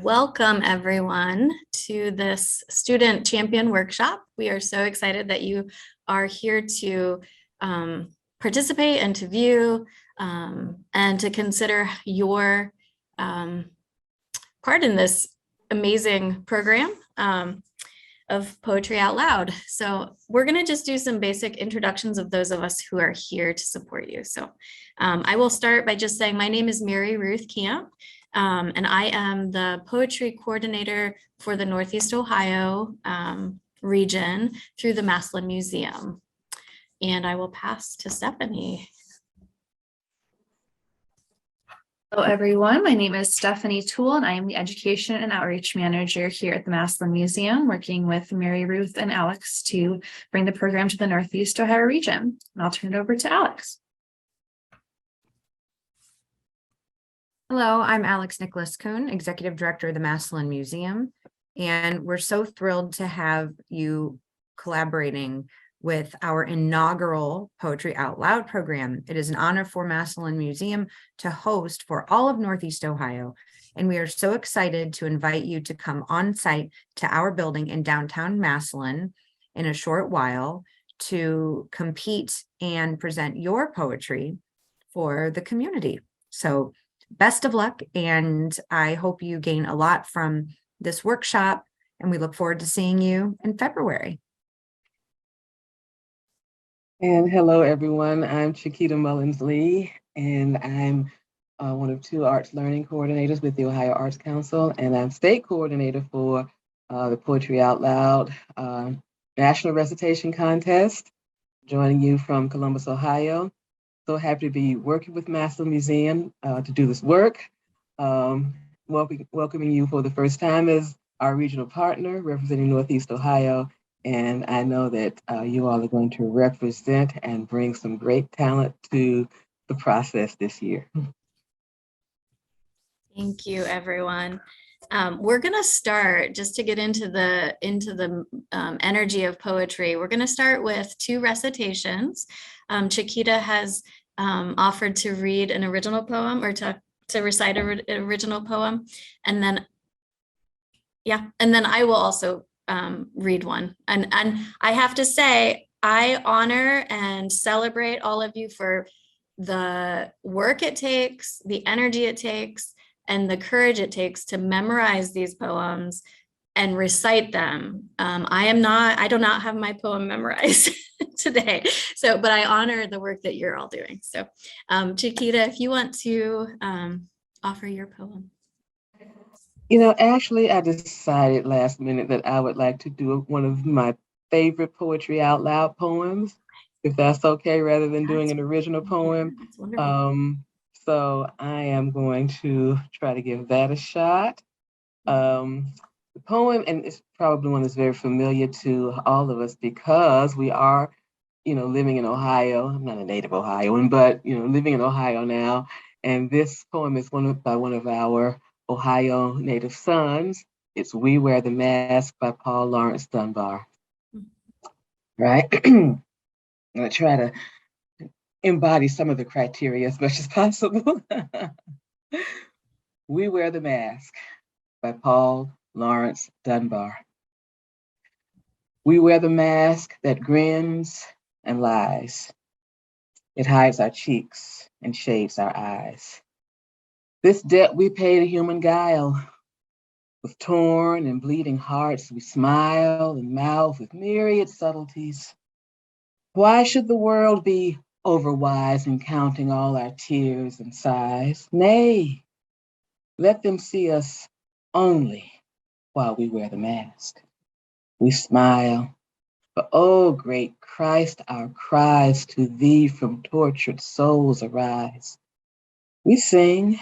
Welcome everyone to this Student Champion Workshop. We are so excited that you are here to participate and to view and to consider your part in this amazing program of Poetry Out Loud. So we're going to just do some basic introductions of those of us who are here to support you. So I will start by just saying my name is Mary Ruth Camp. And I am the poetry coordinator for the Northeast Ohio region through the Massillon Museum. And I will pass to Stephanie. Hello, everyone. My name is Stephanie Toole, and I am the Education and Outreach Manager here at the Massillon Museum, working with Mary Ruth and Alex to bring the program to the Northeast Ohio region. And I'll turn it over to Alex. Hello, I'm Alex Nicholas-Kuhn, Executive Director of the Massillon Museum, and we're so thrilled to have you collaborating with our inaugural Poetry Out Loud program. It is an honor for Massillon Museum to host for all of Northeast Ohio, and we are so excited to invite you to come on site to our building in downtown Massillon in a short while to compete and present your poetry for the community. So best of luck, and I hope you gain a lot from this workshop, and we look forward to seeing you in February. And hello, everyone. I'm Chiquita Mullins-Lee, and I'm one of two arts learning coordinators with the Ohio Arts Council, and I'm state coordinator for the Poetry Out Loud National Recitation Contest, joining you from Columbus, Ohio. So happy to be working with Massillon Museum to do this work. Welcoming you for the first time as our regional partner representing Northeast Ohio. And I know that you all are going to represent and bring some great talent to the process this year. Thank you, everyone. We're going to start, just to get into the energy of poetry, we're going to start with two recitations. Chiquita has offered to read an original poem, or to recite an original poem, and then I will also read one. And I have to say, I honor and celebrate all of you for the work it takes, the energy it takes, and the courage it takes to memorize these poems and recite them. I do not have my poem memorized today. So, but I honor the work that you're all doing. So, Chiquita, if you want to offer your poem. You know, actually, I decided last minute that I would like to do one of my favorite Poetry Out Loud poems, if that's okay, rather than doing an original poem. That's wonderful. So I am going to try to give that a shot. The poem, and it's probably one that's very familiar to all of us because we are, living in Ohio. I'm not a native Ohioan, but, living in Ohio now. And this poem is by one of our Ohio native sons. It's We Wear the Mask by Paul Laurence Dunbar. Right? I'm going to try to embody some of the criteria as much as possible. We Wear the Mask by Paul Laurence Dunbar. We wear the mask that grins and lies. It hides our cheeks and shades our eyes. This debt we pay to human guile. With torn and bleeding hearts, we smile and mouth with myriad subtleties. Why should the world be overwise in counting all our tears and sighs? Nay, let them see us only while we wear the mask. We smile, but oh, great Christ, our cries to thee from tortured souls arise. We sing,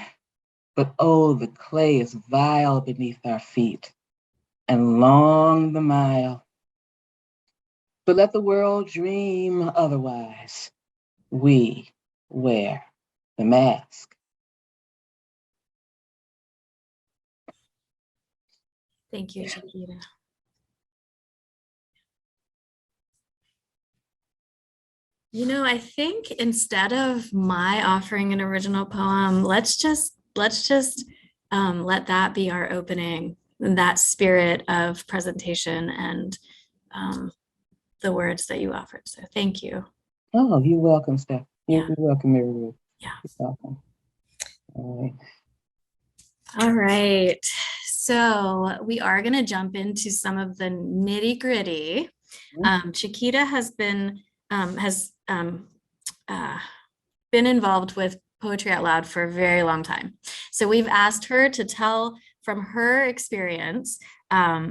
but oh, the clay is vile beneath our feet, and long the mile. But let the world dream otherwise. We wear the mask. Thank you, Chiquita. I think instead of my offering an original poem, let's just let that be our opening, that spirit of presentation and the words that you offered. So thank you. Oh, you're welcome, Steph. Yeah. You're welcome, Mary Ruth. Yeah. You're welcome. All right. All right. So we are going to jump into some of the nitty gritty. Chiquita has been involved with Poetry Out Loud for a very long time. So we've asked her to tell from her experience,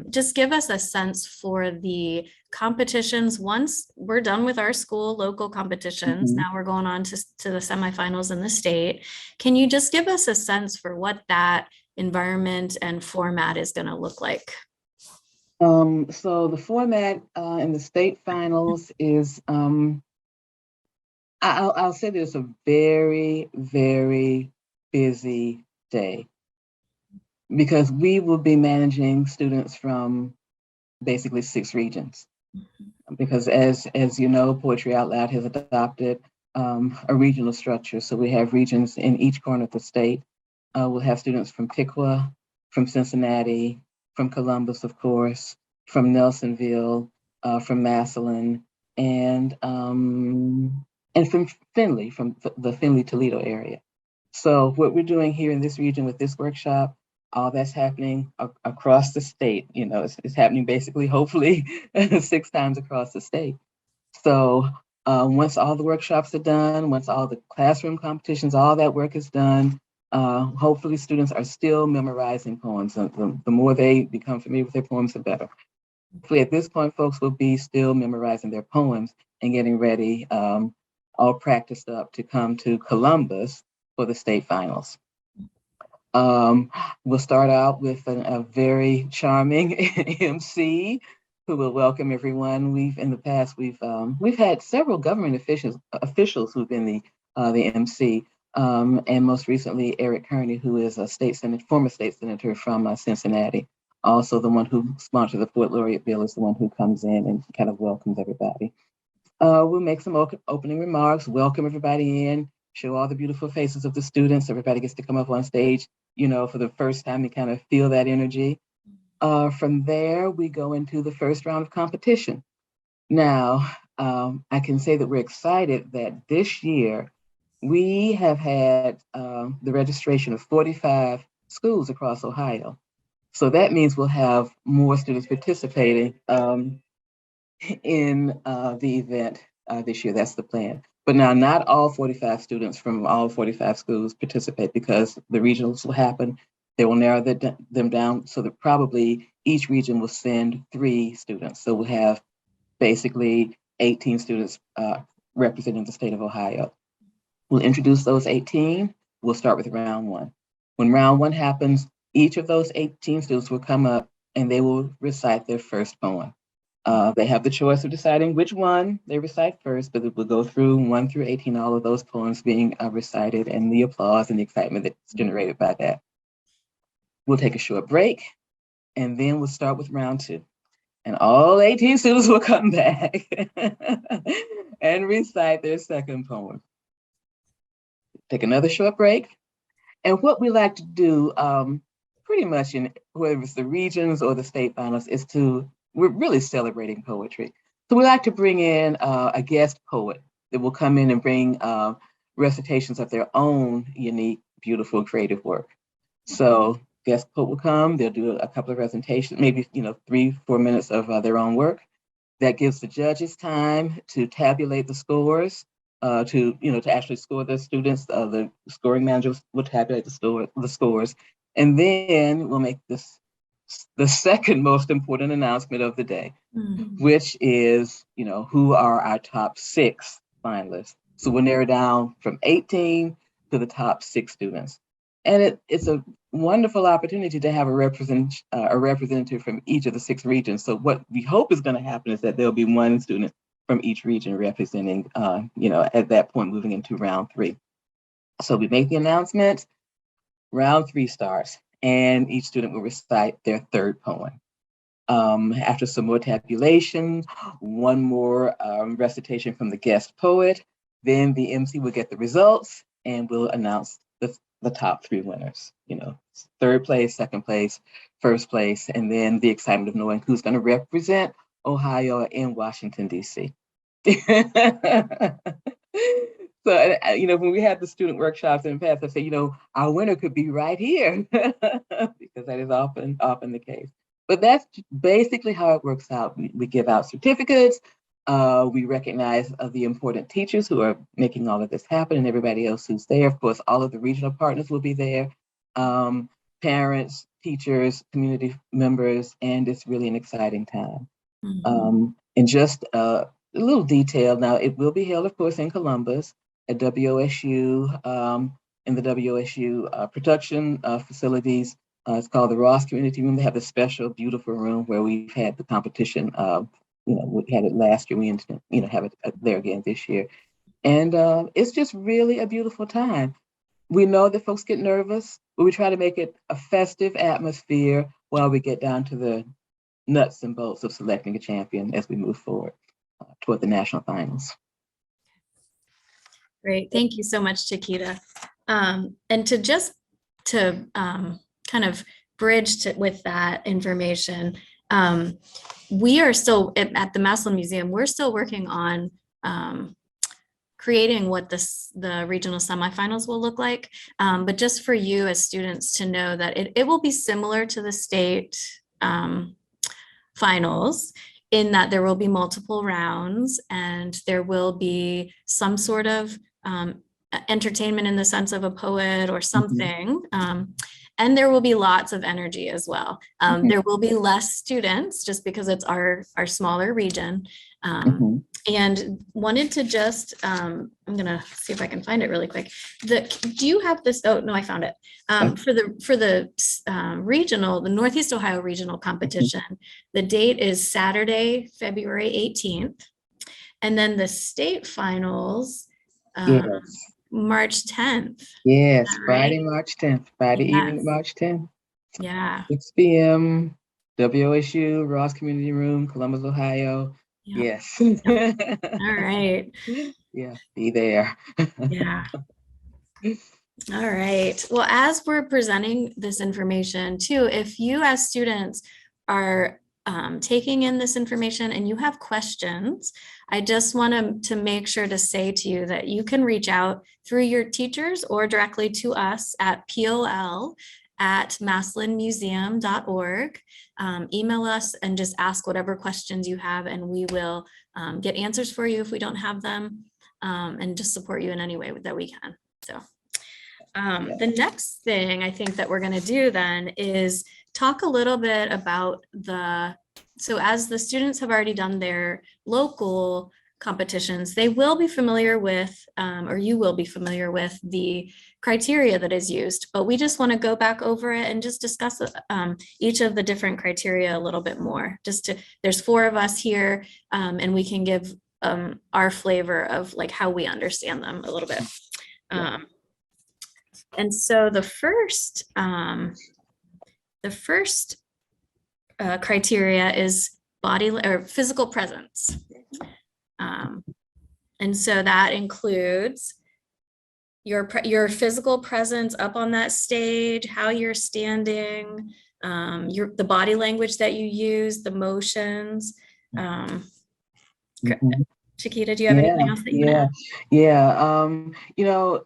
just give us a sense for the competitions. Once we're done with our school local competitions, Mhm. now we're going on to the semifinals in the state. Can you just give us a sense for what that environment and format is going to look like? So the format in the state finals is, I'll say there's a very, very busy day because we will be managing students from basically 6 regions. Because as you know, Poetry Out Loud has adopted a regional structure. So we have regions in each corner of the state. We'll have students from Piqua, from Cincinnati, from Columbus, of course, from Nelsonville, from Massillon, and from Findlay, from the Findlay-Toledo area. So what we're doing here in this region with this workshop, all that's happening across the state, it's happening basically, hopefully, 6 times across the state. So once all the workshops are done, once all the classroom competitions, all that work is done, hopefully students are still memorizing poems. The more they become familiar with their poems, the better. Hopefully at this point, folks will be still memorizing their poems and getting ready, all practiced up to come to Columbus for the state finals. We'll start out with a very charming MC who will welcome everyone. In the past we've had several government officials who've been the MC, and most recently Eric Kearney, who is a former state senator from Cincinnati. Also, the one who sponsored the Poet Laureate bill is the one who comes in and kind of welcomes everybody. We'll make some opening remarks, welcome everybody in, show all the beautiful faces of the students. Everybody gets to come up on stage, for the first time and kind of feel that energy. From there, we go into the first round of competition. Now, I can say that we're excited that this year we have had the registration of 45 schools across Ohio. So that means we'll have more students participating in the event this year. That's the plan. But now not all 45 students from all 45 schools participate because the regionals will happen. They will narrow them down so that probably each region will send 3 students. So we'll have basically 18 students representing the state of Ohio. We'll introduce those 18. We'll start with round 1. When round 1 happens, each of those 18 students will come up and they will recite their first poem. They have the choice of deciding which one they recite first, but it will go through 1 through 18, all of those poems being recited, and the applause and the excitement that's generated by that. We'll take a short break, and then we'll start with round 2. And all 18 students will come back and recite their second poem. Take another short break. And what we like to do pretty much in whether it's the regions or the state finals is we're really celebrating poetry. So we like to bring in a guest poet that will come in and bring recitations of their own unique, beautiful, creative work. So guest poet will come, they'll do a couple of presentations, maybe 3-4 minutes of their own work. That gives the judges time to tabulate the scores, to actually score the students. The scoring managers will tabulate the scores. And then we'll make the second most important announcement of the day, which is, who are our top 6 finalists. So we'll narrow down from 18 to the top 6 students. And it's a wonderful opportunity to have a representative from each of the 6 regions. So what we hope is going to happen is that there'll be one student from each region representing, at that point, moving into round 3. So we make the announcement, round 3 starts, and each student will recite their third poem. After some more tabulation, one more recitation from the guest poet, then the MC will get the results and we'll announce the the top three winners, third place, second place, first place, and then the excitement of knowing who's going to represent Ohio in Washington, D.C. So, when we had the student workshops in the past, I say, our winner could be right here because that is often the case. But that's basically how it works out. We give out certificates. We recognize the important teachers who are making all of this happen and everybody else who's there. Of course, all of the regional partners will be there. Parents, teachers, community members, and it's really an exciting time. Mhm. And just a little detail, now it will be held, of course, in Columbus at WOSU, in the WOSU production facilities. It's called the Ross Community Room. They have a special, beautiful room where we've had the competition. We had it last year. We intend, have it there again this year. And it's just really a beautiful time. We know that folks get nervous, but we try to make it a festive atmosphere while we get down to the nuts and bolts of selecting a champion as we move forward toward the national finals. Great. Thank you so much, Chiquita. And to kind of bridge with that information, we are still at the Massillon Museum, we're still working on creating what the regional semifinals will look like. But just for you as students to know that it will be similar to the state finals, in that there will be multiple rounds and there will be some sort of entertainment in the sense of a poet or something. And there will be lots of energy as well. There will be less students just because it's our smaller region. And wanted to just, I'm gonna see if I can find it really quick. Do you have this? Oh, no, I found it. For the regional, the Northeast Ohio Regional Competition, the date is Saturday, February 18th. And then the state finals, Yes. March 10th. Yes, Is that Friday, right? March 10th, Friday evening, Yes. March 10th, Yeah. 6 p.m., WOSU, Ross Community Room, Columbus, Ohio. Yep. Yes. All right. Yeah, be there. Yeah. All right. Well, as we're presenting this information too, if you as students are taking in this information and you have questions, I just want to make sure to say to you that you can reach out through your teachers or directly to us at pol@massillonmuseum.org. Email us and just ask whatever questions you have, and we will get answers for you if we don't have them, and just support you in any way that we can. So the next thing I think that we're going to do then is talk a little bit about so as the students have already done their local competitions, they will be familiar with, or you will be familiar with the criteria that is used, but we just want to go back over it and just discuss each of the different criteria a little bit more. There's 4 of us here, and we can give our flavor of like how we understand them a little bit. And so the first criteria is body or physical presence. And so that includes your physical presence up on that stage, how you're standing, the body language that you use, the motions. Chiquita, do you have anything else that you want to add?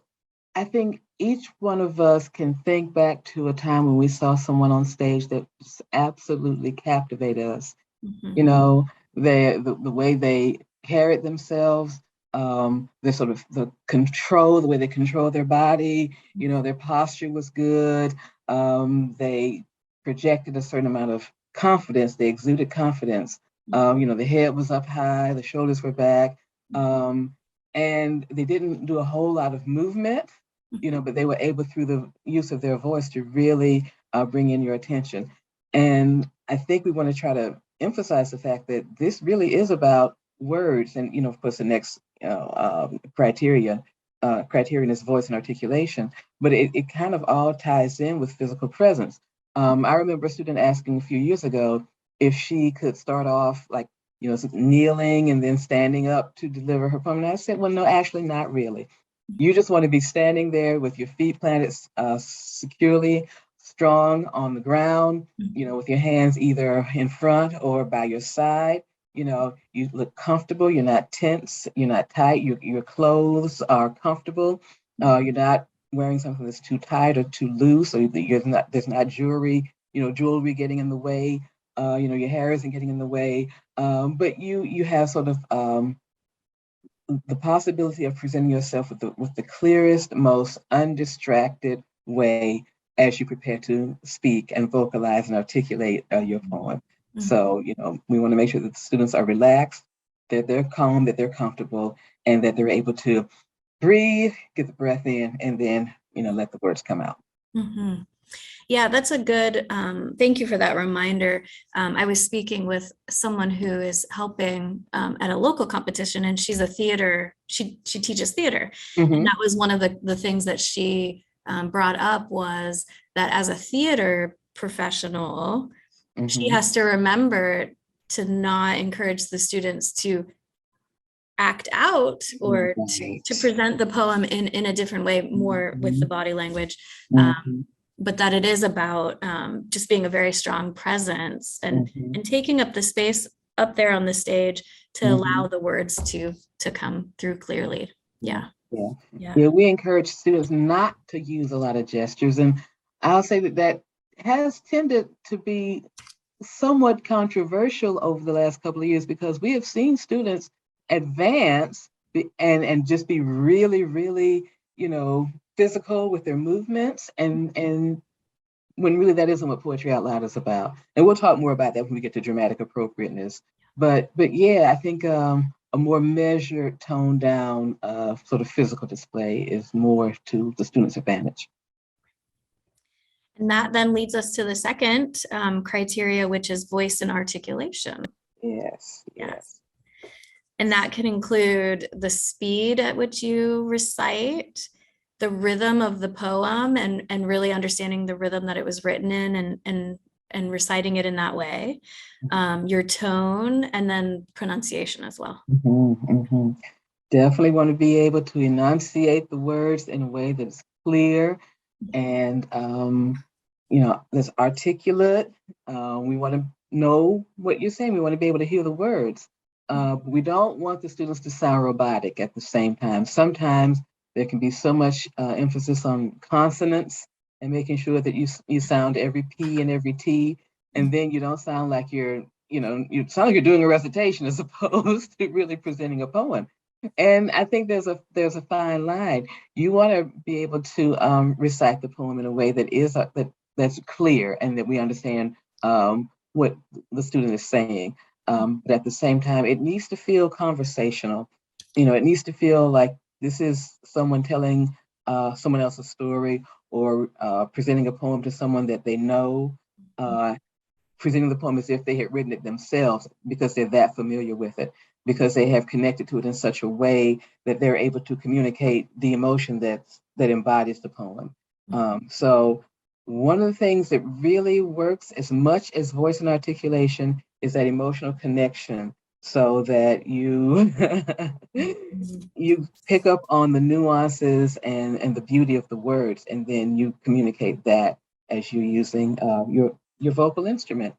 I think each one of us can think back to a time when we saw someone on stage that absolutely captivated us. The way they carried themselves, the sort of the way they control their body, their posture was good. They projected a certain amount of confidence. They exuded confidence. The head was up high, the shoulders were back, and they didn't do a whole lot of movement, but they were able, through the use of their voice, to really bring in your attention. And I think we want to try to emphasize the fact that this really is about words. And, of course, the next criterion is voice and articulation, but it kind of all ties in with physical presence. I remember a student asking a few years ago if she could start off like, kneeling and then standing up to deliver her poem. And I said, well, no, actually not really. You just want to be standing there with your feet planted securely, strong on the ground, with your hands either in front or by your side. You look comfortable. You're not tense. You're not tight. Your clothes are comfortable. You're not wearing something that's too tight or too loose, or there's not jewelry getting in the way. Your hair isn't getting in the way. But you have sort of the possibility of presenting yourself with the clearest, most undistracted way as you prepare to speak and vocalize and articulate your poem. So, we want to make sure that the students are relaxed, that they're calm, that they're comfortable, and that they're able to breathe, get the breath in, and then, let the words come out. Mm-hmm. Yeah, that's a good, thank you for that reminder. I was speaking with someone who is helping at a local competition, and she's a theater, she teaches theater. And that was one of the things that she brought up, was that as a theater professional, she has to remember to not encourage the students to act out or to present the poem in a different way, more with the body language. But that it is about just being a very strong presence and taking up the space up there on the stage to allow the words to come through clearly. Yeah. We encourage students not to use a lot of gestures, and I'll say that has tended to be somewhat controversial over the last couple of years, because we have seen students advance and just be really, really, physical with their movements, and when really that isn't what Poetry Out Loud is about. And we'll talk more about that when we get to dramatic appropriateness. But yeah, I think a more measured, toned down sort of physical display is more to the student's advantage. And that then leads us to the second criteria, which is voice and articulation. Yes. And that can include the speed at which you recite, the rhythm of the poem, and really understanding the rhythm that it was written in, and reciting it in that way, your tone, and then pronunciation as well. Definitely want to be able to enunciate the words in a way that's clear and that's articulate. We want to know what you're saying. We want to be able to hear the words. We don't want the students to sound robotic at the same time. Sometimes there can be so much emphasis on consonants and making sure that you sound every P and every T, and then you don't sound like you sound like you're doing a recitation as opposed to really presenting a poem. And I think there's a fine line. You want to be able to recite the poem in a way that is that's clear, and that we understand what the student is saying. But at the same time, it needs to feel conversational. It needs to feel like this is someone telling someone else a story, or presenting a poem to someone that they know, presenting the poem as if they had written it themselves, because they're that familiar with it, because they have connected to it in such a way that they're able to communicate the emotion that embodies the poem. So one of the things that really works as much as voice and articulation is that emotional connection, so that you you pick up on the nuances and the beauty of the words, and then you communicate that as you're using your vocal instrument.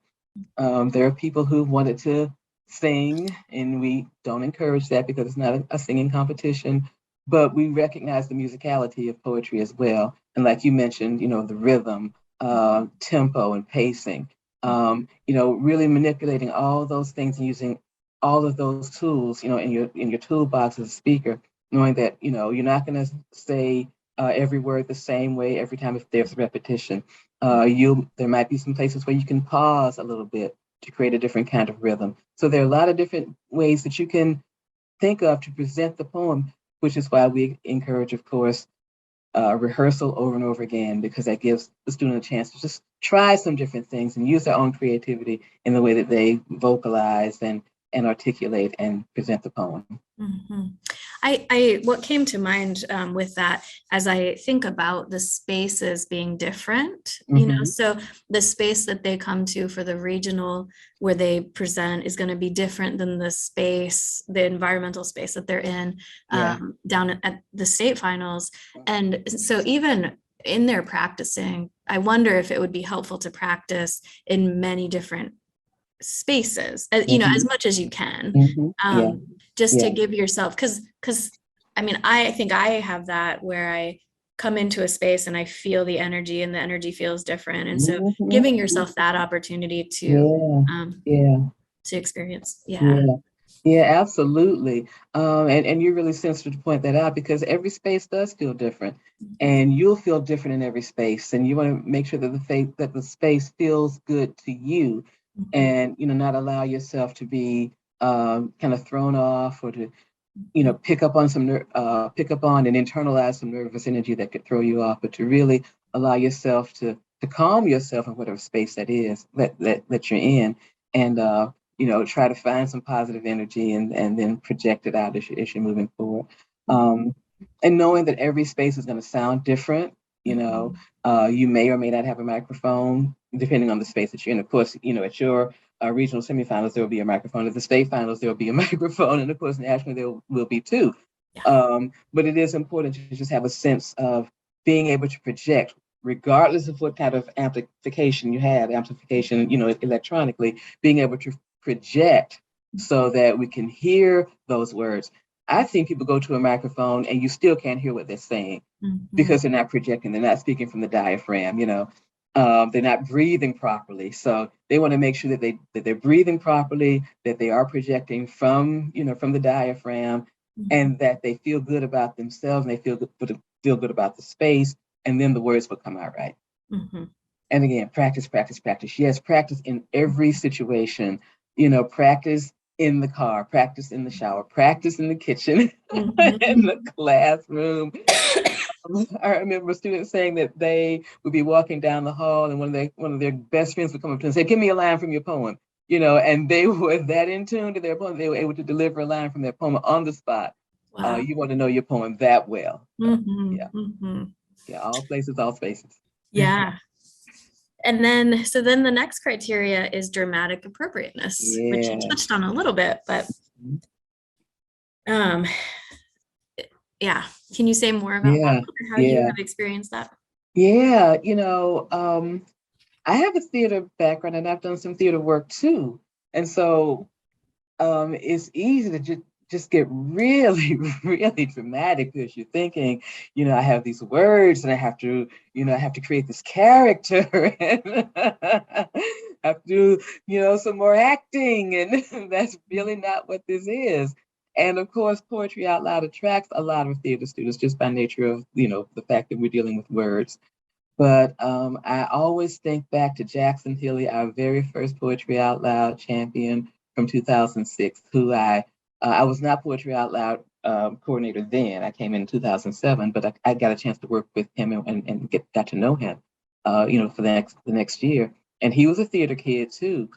There are people who wanted to sing, and we don't encourage that because it's not a singing competition, but we recognize the musicality of poetry as well. And like you mentioned, the rhythm, tempo, and pacing, really manipulating all those things and using all of those tools, in your toolbox as a speaker, knowing that, you're not going to say every word the same way every time if there's repetition. There might be some places where you can pause a little bit to create a different kind of rhythm. So there are a lot of different ways that you can think of to present the poem, which is why we encourage, of course, rehearsal over and over again, because that gives the student a chance to just try some different things and use their own creativity in the way that they vocalize and and articulate and present the poem. Mhm. I what came to mind with that as I think about the spaces being different, you know, Mhm. so the space that they come to for the regional where they present is going to be different than the space, the environmental space that they're in Yeah. down at the state finals. And so even in their practicing, I wonder if it would be helpful to practice in many different spaces, you know, as Mhm. much as you can, Mhm. Yeah. just to Yeah. give yourself, because I mean, I think I have that where I come into a space and I feel the energy and the energy feels different. And so Mhm. giving yourself that opportunity Yeah. um, Yeah. to experience. Yeah. Yeah. Yeah, absolutely. And you're really sensitive to point that out because every space does feel different, and you'll feel different in every space. And you want to make sure that the space feels good to you, Mhm. and not allow yourself to be kind of thrown off or to pick up on pick up on and internalize some nervous energy that could throw you off, but to really allow yourself to calm yourself in whatever space that is that you're in, and try to find some positive energy and then project it out as you're moving forward. Um, and knowing that every space is going to sound different, you may or may not have a microphone depending on the space that you're in. Of course, at your regional semifinals, there will be a microphone. At the state finals, there will be a microphone. And of course, nationally, there will be too. Yeah. But it is important to just have a sense of being able to project, regardless of what kind of amplification you have, electronically, being able to project so that we can hear those words. I've seen people go to a microphone and you still can't hear what they're saying because they're not projecting, they're not speaking from the diaphragm, they're not breathing properly. So they want to make sure that they're breathing properly, that they are projecting from the diaphragm, and that they feel good about themselves and they feel good about the space, and then the words will come out right. Mhm. And again, practice, practice, practice. Yes, practice in every situation. Practice in the car, practice in the shower, practice in the kitchen, in the classroom. I remember students saying that they would be walking down the hall and one of their best friends would come up to them and say, "Give me a line from your poem," and they were that in tune to their poem. They were able to deliver a line from their poem on the spot. Wow. You want to know your poem that well. So, Mhm. yeah. Mhm. Yeah, all places, all spaces. Yeah. And then, so then the next criteria is dramatic appropriateness, which you Yeah. touched on a little bit, but um, yeah. Can you say more about Yeah. that or how you Yeah. have experienced that? Yeah. I have a theater background and I've done some theater work too. And so it's easy to just get really, really dramatic because you're thinking, I have these words and I have to create this character and have to do, some more acting. And that's really not what this is. And of course, poetry out loud attracts a lot of theater students just by nature of, the fact that we're dealing with words. But I always think back to Jackson Healy, our very first Poetry Out Loud champion from 2006, who I was not Poetry Out Loud coordinator then. I came in 2007, but I got a chance to work with him and got to know him, for the next year. And he was a theater kid too,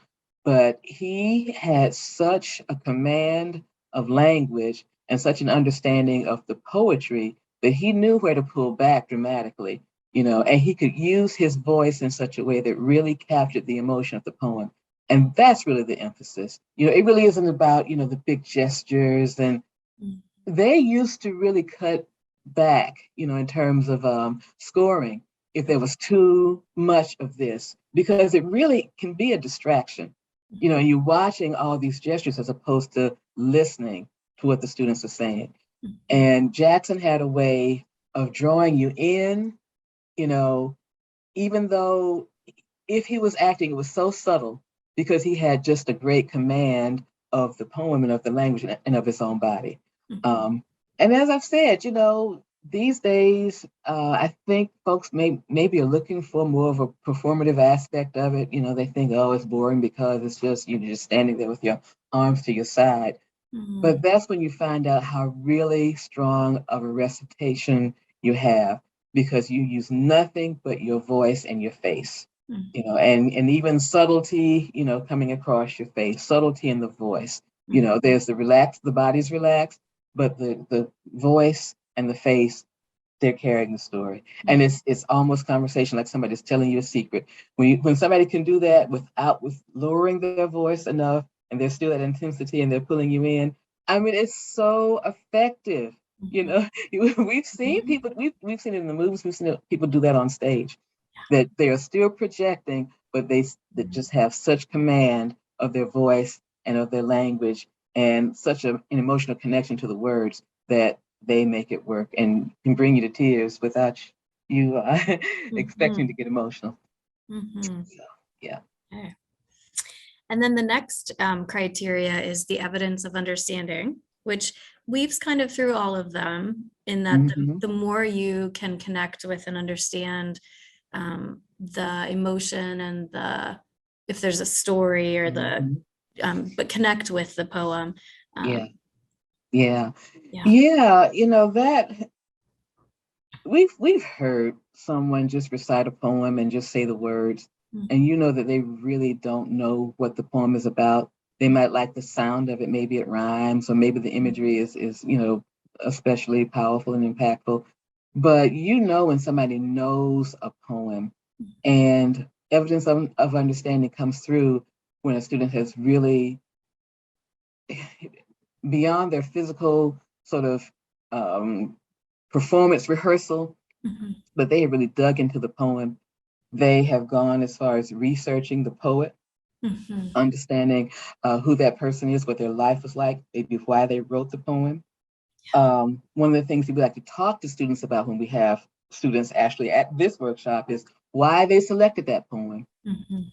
but he had such a command of language and such an understanding of the poetry that he knew where to pull back dramatically, and he could use his voice in such a way that really captured the emotion of the poem. And that's really the emphasis. It really isn't about, the big gestures. And they used to really cut back, in terms of scoring if there was too much of this, because it really can be a distraction. And you're watching all these gestures as opposed to listening to what the students are saying. And Jackson had a way of drawing you in, even though if he was acting, it was so subtle because he had just a great command of the poem and of the language and of his own body. And as I've said, these days, I think folks maybe are looking for more of a performative aspect of it. They think, oh, it's boring because it's just, you're just standing there with your arms to your side. But that's when you find out how really strong of a recitation you have, because you use nothing but your voice and your face, and even subtlety, coming across your face, subtlety in the voice. You know, there's the body's relaxed, but the voice and the face, they're carrying the story. And it's almost conversation, like somebody's telling you a secret. When somebody can do that with lowering their voice enough, and there's still that intensity and they're pulling you in, I mean, it's so effective. You know, we've seen people, we've seen it in the movies, we've seen people do that on stage, that they are still projecting, but they just have such command of their voice and of their language and such an emotional connection to the words that they make it work and can bring you to tears without you expecting to get emotional. So, yeah. Okay. And then the next criteria is the evidence of understanding, which weaves kind of through all of them, in that the more you can connect with and understand the emotion and if there's a story or but connect with the poem. Yeah. You know, that we've heard someone just recite a poem and just say the words, and you know that they really don't know what the poem is about. They might like the sound of it, maybe it rhymes, or maybe the imagery is you know, especially powerful and impactful. But you know when somebody knows a poem, and evidence of understanding comes through when a student has really, beyond their physical sort of performance rehearsal, but they have really dug into the poem. They have gone as far as researching the poet, understanding who that person is, what their life was like, maybe why they wrote the poem. One of the things that we like to talk to students about when we have students actually at this workshop is why they selected that poem.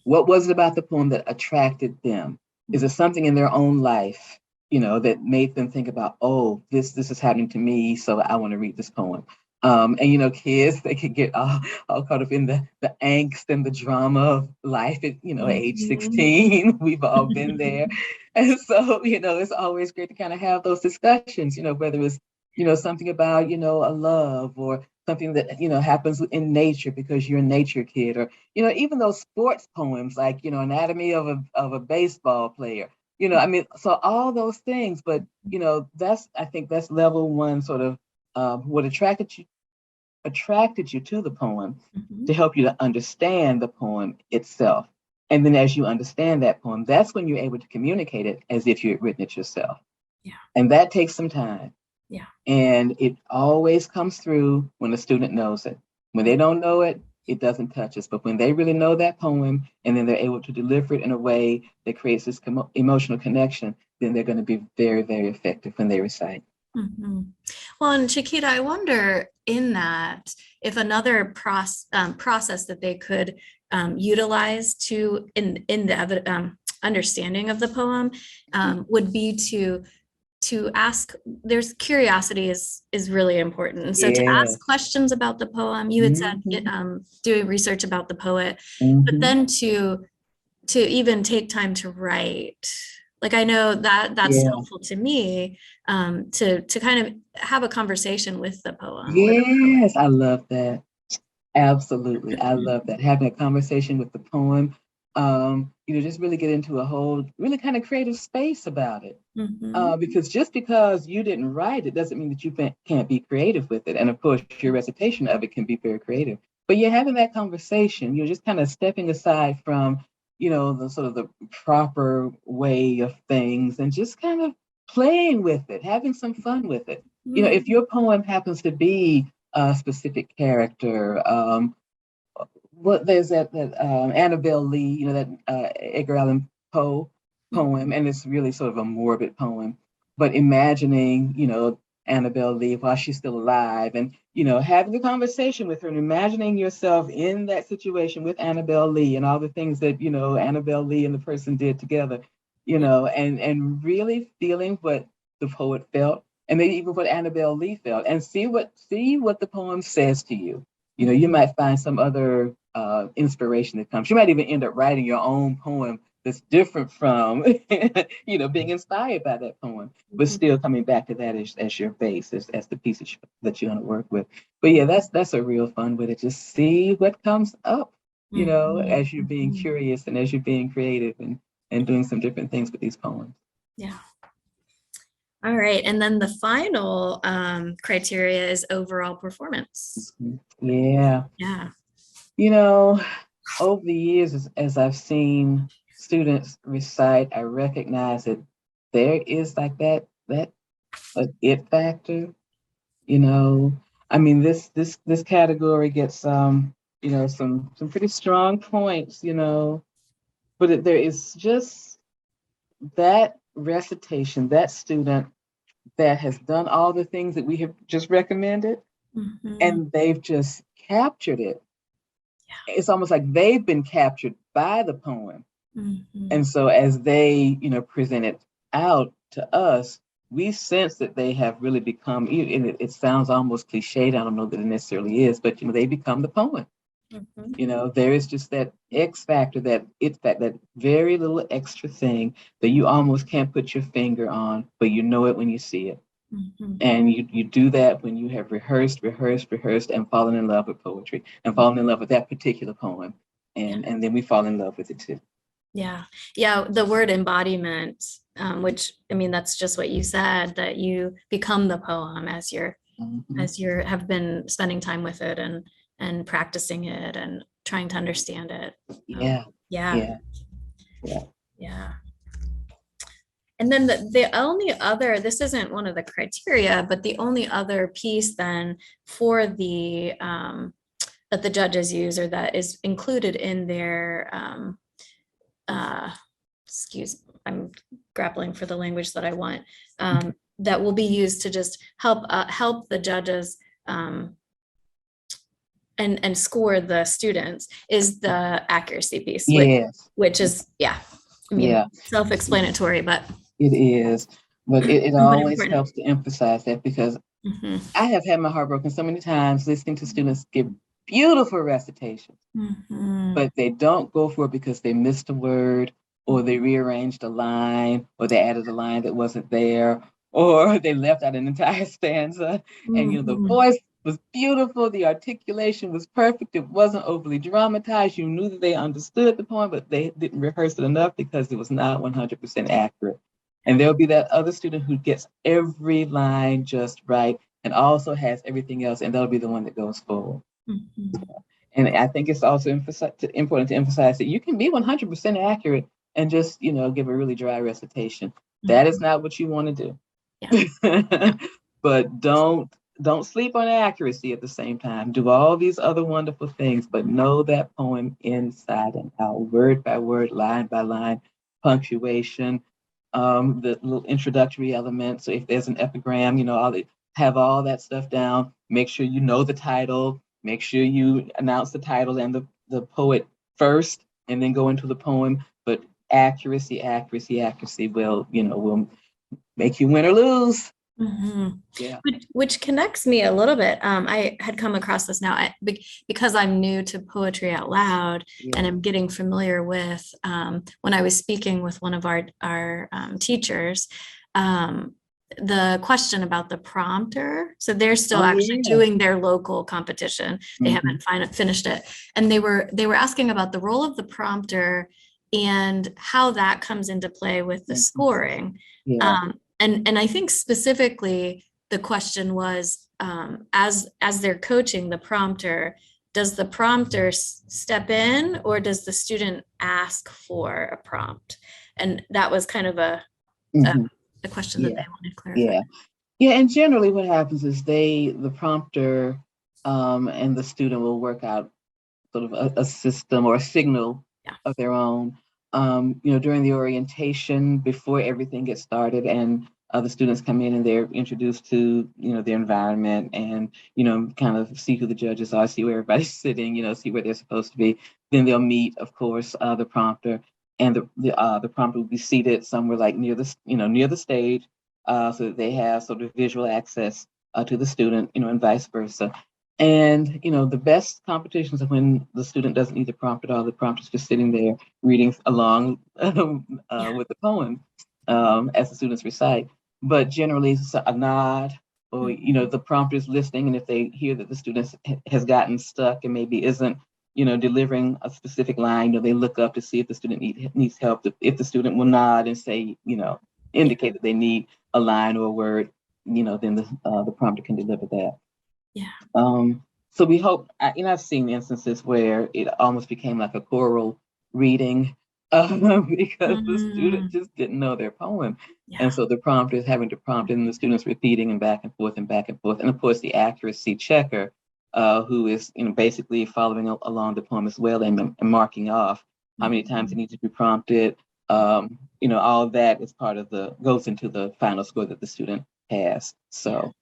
What was it about the poem that attracted them? Is it something in their own life, you know, that made them think about, oh, this is happening to me, so I want to read this poem. And you know, kids, they could get all caught up in the angst and the drama of life at, you know, age 16. We've all been there. And so, you know, it's always great to kind of have those discussions, you know, whether it's, you know, something about, you know, a love, or something that, you know, happens in nature because you're a nature kid, or, you know, even those sports poems, like, you know, Anatomy of a baseball player, you know, I mean, so all those things, but, you know, I think that's level one, sort of what attracted you to the poem, to help you to understand the poem itself. And then as you understand that poem, that's when you're able to communicate it as if you had written it yourself. And that takes some time. And it always comes through when a student knows it. When they don't know it, it doesn't touch us. But when they really know that poem, and then they're able to deliver it in a way that creates this emotional connection, then they're going to be very, very effective when they recite. Well, and Chiquita, I wonder in that if another process that they could utilize in the understanding of the poem would be to ask. There's curiosity is really important, and so to ask questions about the poem. You had said doing research about the poet, but then to even take time to write. Like, I know that's helpful to me, to kind of have a conversation with the poem. Yes, I love that. Absolutely. I love that. Having a conversation with the poem, you know, just really get into a whole really kind of creative space about it. Because just because you didn't write it doesn't mean that you can't be creative with it. And of course, your recitation of it can be very creative. But you're having that conversation, you're just kind of stepping aside from, you know, the sort of the proper way of things, and just kind of playing with it, having some fun with it. You know, if your poem happens to be a specific character, there's that Annabel Lee, you know, that Edgar Allan Poe poem, and it's really sort of a morbid poem, but imagining, you know, Annabel Lee while she's still alive, and, you know, having a conversation with her and imagining yourself in that situation with Annabel Lee and all the things that, you know, Annabel Lee and the person did together, you know, and really feeling what the poet felt, and maybe even what Annabel Lee felt, and see what the poem says to you. You know, you might find some other inspiration that comes. You might even end up writing your own poem that's different from, you know, being inspired by that poem, but still coming back to that as your base, as the piece that you're going to work with. But yeah, that's a real fun way to just see what comes up, you know, as you're being curious and as you're being creative and doing some different things with these poems. Yeah. All right. And then the final criteria is overall performance. Yeah. Yeah. You know, over the years, as I've seen students recite, I recognize that there is like that it factor. You know, I mean, this category gets some pretty strong points. But there is just that recitation, that student that has done all the things that we have just recommended, Mhm. and they've just captured it. It's almost like they've been captured by the poem. Mhm. And so as they, present it out to us, we sense that they have really become, and it sounds almost cliched. I don't know that it necessarily is, but they become the poem. Mhm. There is just that X factor, that very little extra thing that you almost can't put your finger on, but you know it when you see it. Mhm. And you do that when you have rehearsed, and fallen in love with poetry and fallen in love with that particular poem. And then we fall in love with it too. Yeah. Yeah. The word embodiment, which I mean, that's just what you said, that you become the poem Mhm. as you're have been spending time with it and practicing it and trying to understand it. Yeah, Yeah. yeah, yeah. Yeah. And then the only other, this isn't one of the criteria, but the only other piece then for the that the judges use or that is included in their uh, I'm grappling for the language that I want, that will be used to just help the judges and score the students is the accuracy piece, Yes, which is, yeah, I mean, yeah, self-explanatory, but it is. But it but always important. helps to emphasize that because Mhm. I have had my heart broken so many times listening to students give beautiful recitations, Mhm. but they don't go for it because they missed a word or they rearranged a line or they added a line that wasn't there or they left out an entire stanza. And the Mhm. voice was beautiful, the articulation was perfect, it wasn't overly dramatized. You knew that they understood the poem, but they didn't rehearse it enough because it was not 100% accurate. And there'll be that other student who gets every line just right and also has everything else, and that'll be the one that goes forward. Mhm. And I think it's also important to emphasize that you can be 100% accurate and just, give a really dry recitation. That is Mhm. not what you want to Yeah. do. But don't sleep on accuracy at the same time. Do all these other wonderful things, but know that poem inside and out, word by word, line by line, punctuation, the little introductory elements. So if there's an epigram, have all that stuff down. Make sure you know the title. Make sure you announce the title and the poet first, and then go into the poem. But accuracy will make you win or lose. Mhm. Yeah. Which connects me a little bit. I had come across this now because I'm new to Poetry Out Loud and Yeah. I'm getting familiar with when I was speaking with one of our teachers, the question about the prompter. So they're still Oh, actually yeah. doing their local competition. They Mhm. haven't finished it, and they were asking about the role of the prompter and how that comes into play with the Mhm. scoring. Yeah. And I think specifically the question was, as they're coaching the prompter, does the prompter step in or does the student ask for a prompt? And that was kind of a, Mhm. a question that they Yeah. wanted clarified. Yeah. Yeah. And generally, what happens is the prompter, and the student will work out sort of a system or a signal Yeah. of their own, during the orientation before everything gets started and the students come in and they're introduced to, their environment and, kind of see who the judges are, see where everybody's sitting, see where they're supposed to be. Then they'll meet, of course, the prompter and the prompter will be seated somewhere like near the stage, so that they have sort of visual access to the student, and vice versa. And the best competitions are when the student doesn't need the prompt at all. The prompt is just sitting there reading along Yeah. with the poem as the students recite. But generally, it's a nod, or the prompter is listening, and if they hear that the student has gotten stuck and maybe isn't, delivering a specific line, they look up to see if the student needs help. If the student will nod and say, indicate that they need a line or a word, then the prompter can deliver that. Yeah. So we hope, I've seen instances where it almost became like a choral reading because the student just didn't know their poem. Yeah. And so the prompter is having to prompt and the students repeating and back and forth and back and forth. And of course, the accuracy checker, who is basically following along the poem as well and marking off how many times it needs to be prompted. All of that is goes into the final score that the student has. So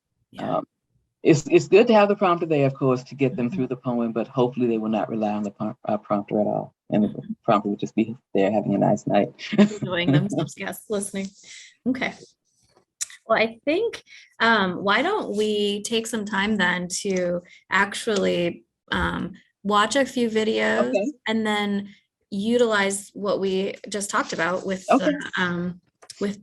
it's good to have the prompter there, of course, to get them through the poem, but hopefully they will not rely on the prompter at all. And the prompter will just be there having a nice night. Enjoying themselves, yes, listening. Okay. Well, I think, why don't we take some time then to actually watch a few videos Okay. and then utilize what we just talked about with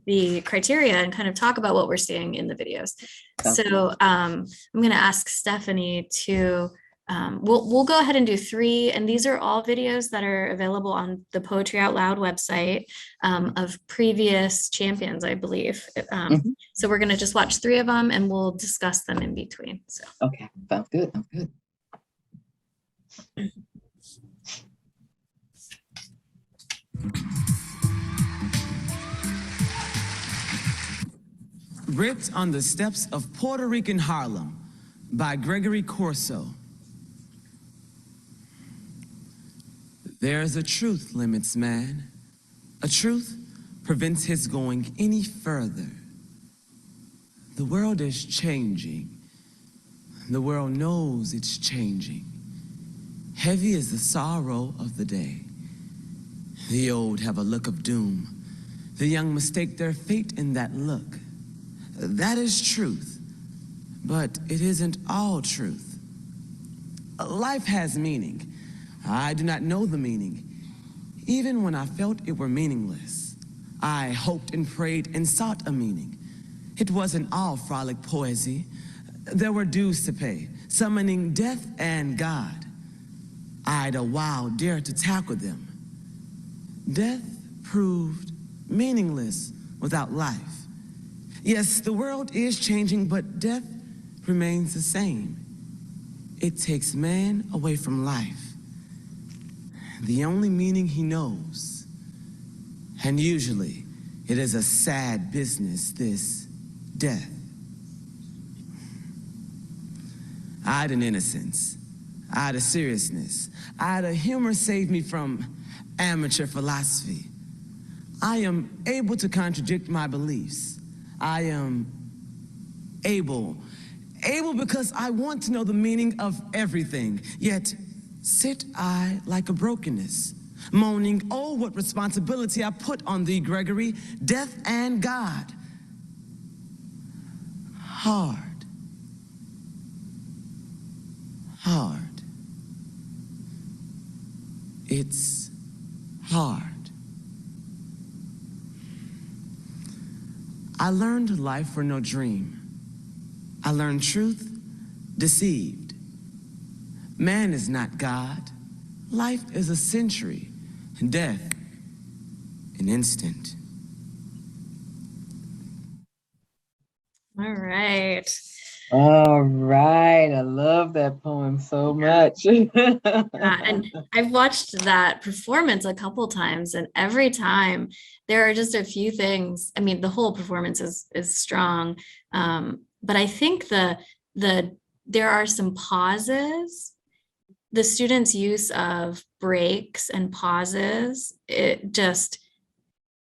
the criteria and kind of talk about what we're seeing in the videos. So I'm going to ask Stephanie to, we'll go ahead and do 3, and these are all videos that are available on the Poetry Out Loud website of previous champions, I believe. So we're going to just watch 3 of them and we'll discuss them in between. So. Okay, sounds good. Sounds good. Writ on the Steps of Puerto Rican Harlem by Gregory Corso. There's a truth limits man. A truth prevents his going any further. The world is changing. The world knows it's changing. Heavy is the sorrow of the day. The old have a look of doom. The young mistake their fate in that look. That is truth, but it isn't all truth. Life has meaning. I do not know the meaning. Even when I felt it were meaningless, I hoped and prayed and sought a meaning. It wasn't all frolic poesy. There were dues to pay, summoning death and God. I'd a while dare to tackle them. Death proved meaningless without life. Yes, the world is changing, but death remains the same. It takes man away from life, the only meaning he knows. And usually, it is a sad business, this death. I'd an innocence, I'd a seriousness, I'd a humor saved me from amateur philosophy. I am able to contradict my beliefs. I am able because I want to know the meaning of everything. Yet sit I like a brokenness, moaning, oh, what responsibility I put on thee, Gregory, death and God. Hard. It's hard. I learned life for no dream. I learned truth deceived. Man is not God. Life is a century, and death an instant. All right. All right. I love that poem so much. And I've watched that performance a couple times, and every time there are just a few things. I mean, the whole performance is strong, but I think there are some pauses. The students' use of breaks and pauses, it just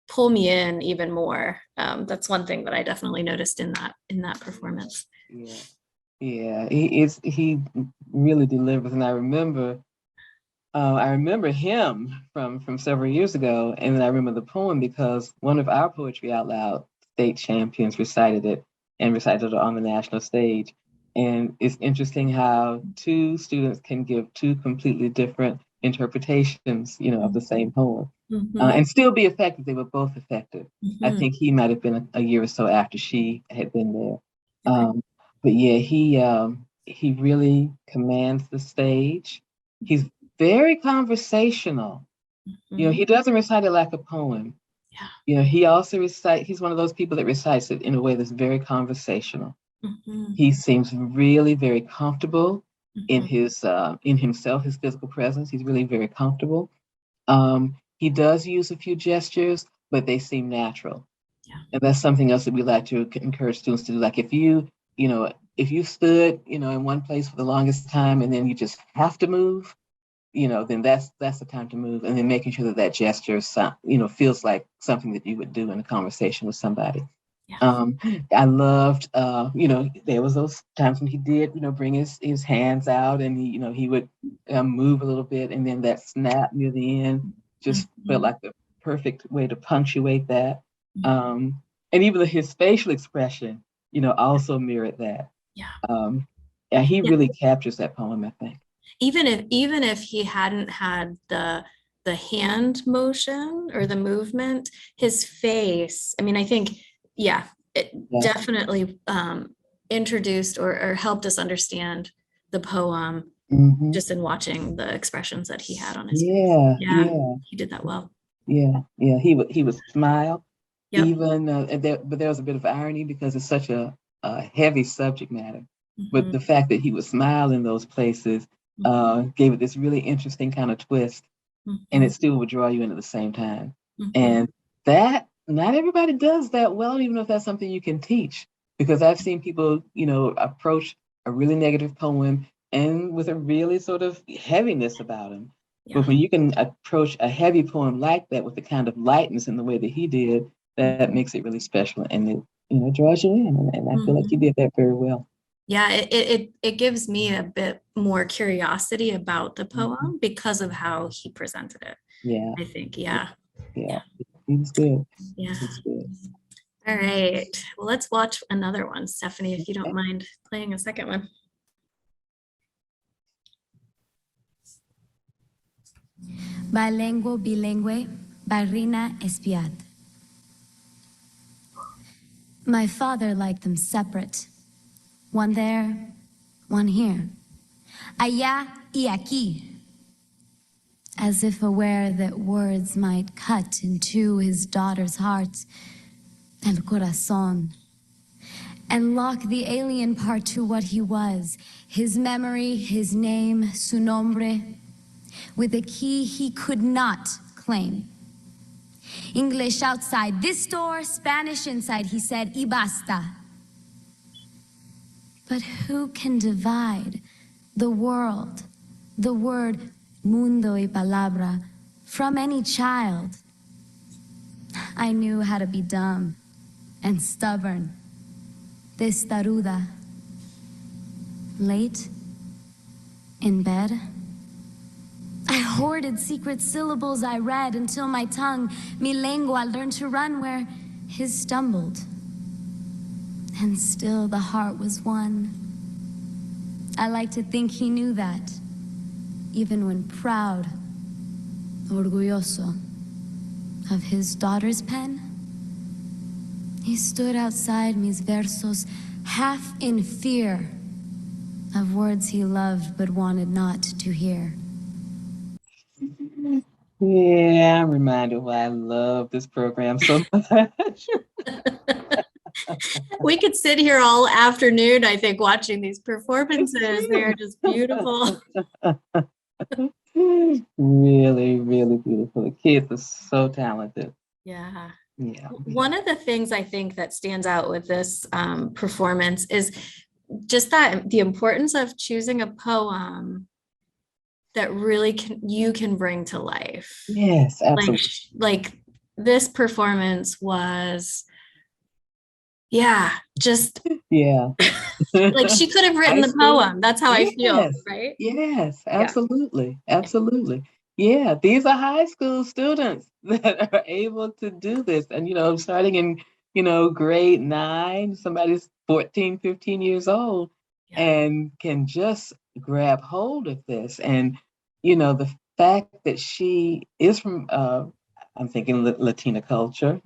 pull me in even more. That's one thing that I definitely noticed in that performance. Yeah, he really delivers, and I remember him from several years ago, and then I remember the poem because one of our Poetry Out Loud state champions recited it on the national stage. And it's interesting how 2 students can give 2 completely different interpretations, of the same poem, and still be effective. They were both effective. I think he might have been a year or so after she had been there. But yeah, he really commands the stage. He's very conversational. He doesn't recite it like a poem. Yeah. You know, he also he's one of those people that recites it in a way that's very conversational. Mhm, He seems really very comfortable in mhm. in himself, his physical presence. He's really very comfortable. He does use a few gestures, but they seem natural. Yeah. And that's something else that we like to encourage students to do. Like if you know, if you stood, you know, in one place for the longest time and then you just have to move, you know, then that's the time to move. And then making sure that that gesture, you know, feels like something that you would do in a conversation with somebody. Yeah. I loved, you know, there was those times when he did, you know, bring his hands out and he, you know, he would move a little bit, and then that snap near the end just felt Mhm, like the perfect way to punctuate that. mhm. Um, and even his facial expression, you know, also mirrored that. Yeah. Yeah, he Yeah. really captures that poem, I think. Even if he hadn't had the hand motion or the movement, his face, I mean, I think, yeah, it Yeah. definitely introduced or helped us understand the poem Hmm. just in watching the expressions that he had on his face. Yeah, Yeah, yeah, he did that well. yeah, yeah. He would smile. Yep. Even but there was a bit of irony because it's such a heavy subject matter. But Mhm, the fact that he would smile in those places mhm, gave it this really interesting kind of twist, and mhm, it still would draw you in at the same time. mhm. And that not everybody does that well. I don't even know if that's something you can teach, because I've seen people, you know, approach a really negative poem and with a really sort of heaviness about him. But Yeah. when you can approach a heavy poem like that with the kind of lightness in the way that he did, that makes it really special, and it, you know, draws you in. And I feel like he Mhm. did that very well. Yeah, it gives me a bit more curiosity about the Mhm. poem because of how he presented it. Yeah, I think, yeah, yeah, yeah, he was good. yeah. He was good. All right. Well, let's watch another one, Stephanie, if you don't Okay. mind playing a second one. Bilingual, bilingüe, by Rina Espiat. My father liked them separate. One there, one here. Allá y aquí. As if aware that words might cut into his daughter's heart, el corazón, and lock the alien part to what he was, his memory, his name, su nombre, with a key he could not claim. English outside this door, Spanish inside, he said, y basta. But who can divide the world, the word mundo y palabra, from any child? I knew how to be dumb and stubborn, testaruda. Late, in bed, I hoarded secret syllables I read until my tongue, mi lengua, learned to run where his stumbled. And still the heart was one. I like to think he knew that, even when proud, orgulloso, of his daughter's pen. He stood outside mis versos, half in fear of words he loved but wanted not to hear. Yeah, I'm reminded why I love this program so much. We could sit here all afternoon, I think, watching these performances. They are just beautiful. Really, really beautiful. The kids are so talented. Yeah. Yeah. One of the things I think that stands out with this performance is just that the importance of choosing a poem that really you can bring to life. Yes, Like, absolutely. like this performance was, yeah, just Yeah. like she could have written High the school. poem. That's how I feel, Yes. right? Yes, Yeah. absolutely. Yeah. Absolutely. Yeah, these are high school students that are able to do this. And, you know, starting in, you know, grade 9, somebody's 14, 15 years old Yeah. and can just grab hold of this. And, you know, the fact that she is from, I'm thinking Latino culture,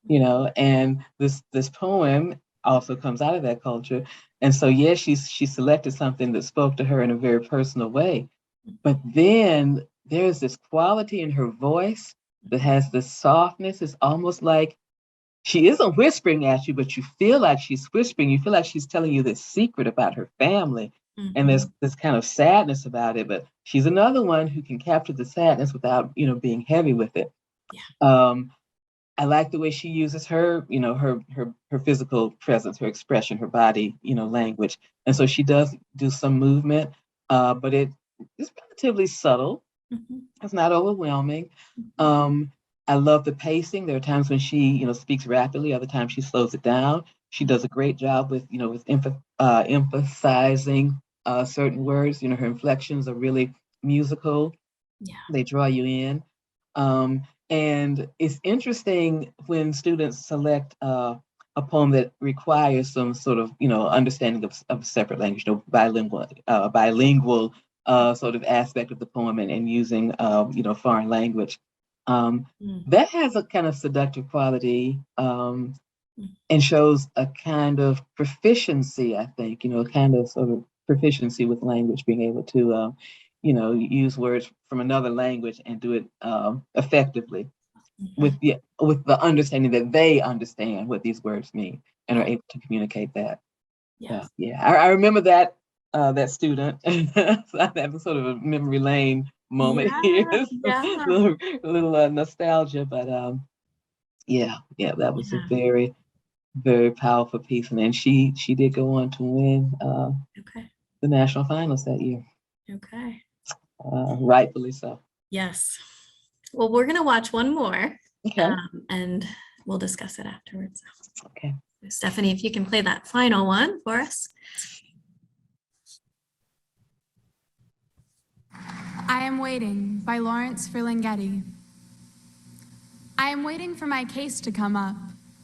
you know, and this poem also comes out of that culture. And so, yes, she selected something that spoke to her in a very personal way. But then there's this quality in her voice that has this softness. It's almost like she isn't whispering at you, but you feel like she's whispering. You feel like she's telling you this secret about her family. And there's this kind of sadness about it, but she's another one who can capture the sadness without, being heavy with it. I like the way she uses her, her physical presence, her expression, her body, language. And so she does do some movement, but it is relatively subtle. It's not overwhelming. I love the pacing. There are times when she, speaks rapidly. Other times she slows it down. She does a great job with, with emphasizing certain words. Her inflections are really musical. Yeah. They draw you in. And it's interesting when students select a poem that requires some sort of, understanding of separate language, bilingual sort of aspect of the poem and using, foreign language. That has a kind of seductive quality and shows a kind of proficiency, I think, kind of sort of proficiency with language, being able to, use words from another language and do it effectively with the understanding that they understand what these words mean and are able to communicate that. Yes. Yeah. I remember that student. So I'm having sort of a memory lane moment here. Yeah. a little nostalgia, but that was a very, very powerful piece. And then she did go on to win the national finals that year. Okay. Rightfully so. Yes. Well, we're gonna watch one more, Okay. and we'll discuss it afterwards. Okay. Stephanie, if you can play that final one for us. I Am Waiting by Lawrence Ferlinghetti. I am waiting for my case to come up,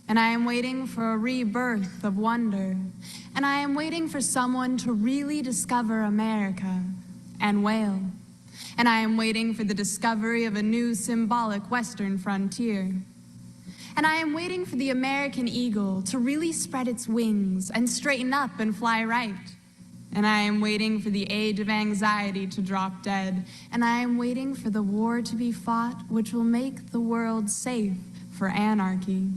and I am waiting for a rebirth of wonder, and I am waiting for someone to really discover America and wail, and I am waiting for the discovery of a new symbolic Western frontier. And I am waiting for the American eagle to really spread its wings and straighten up and fly right. And I am waiting for the age of anxiety to drop dead. And I am waiting for the war to be fought, which will make the world safe for anarchy.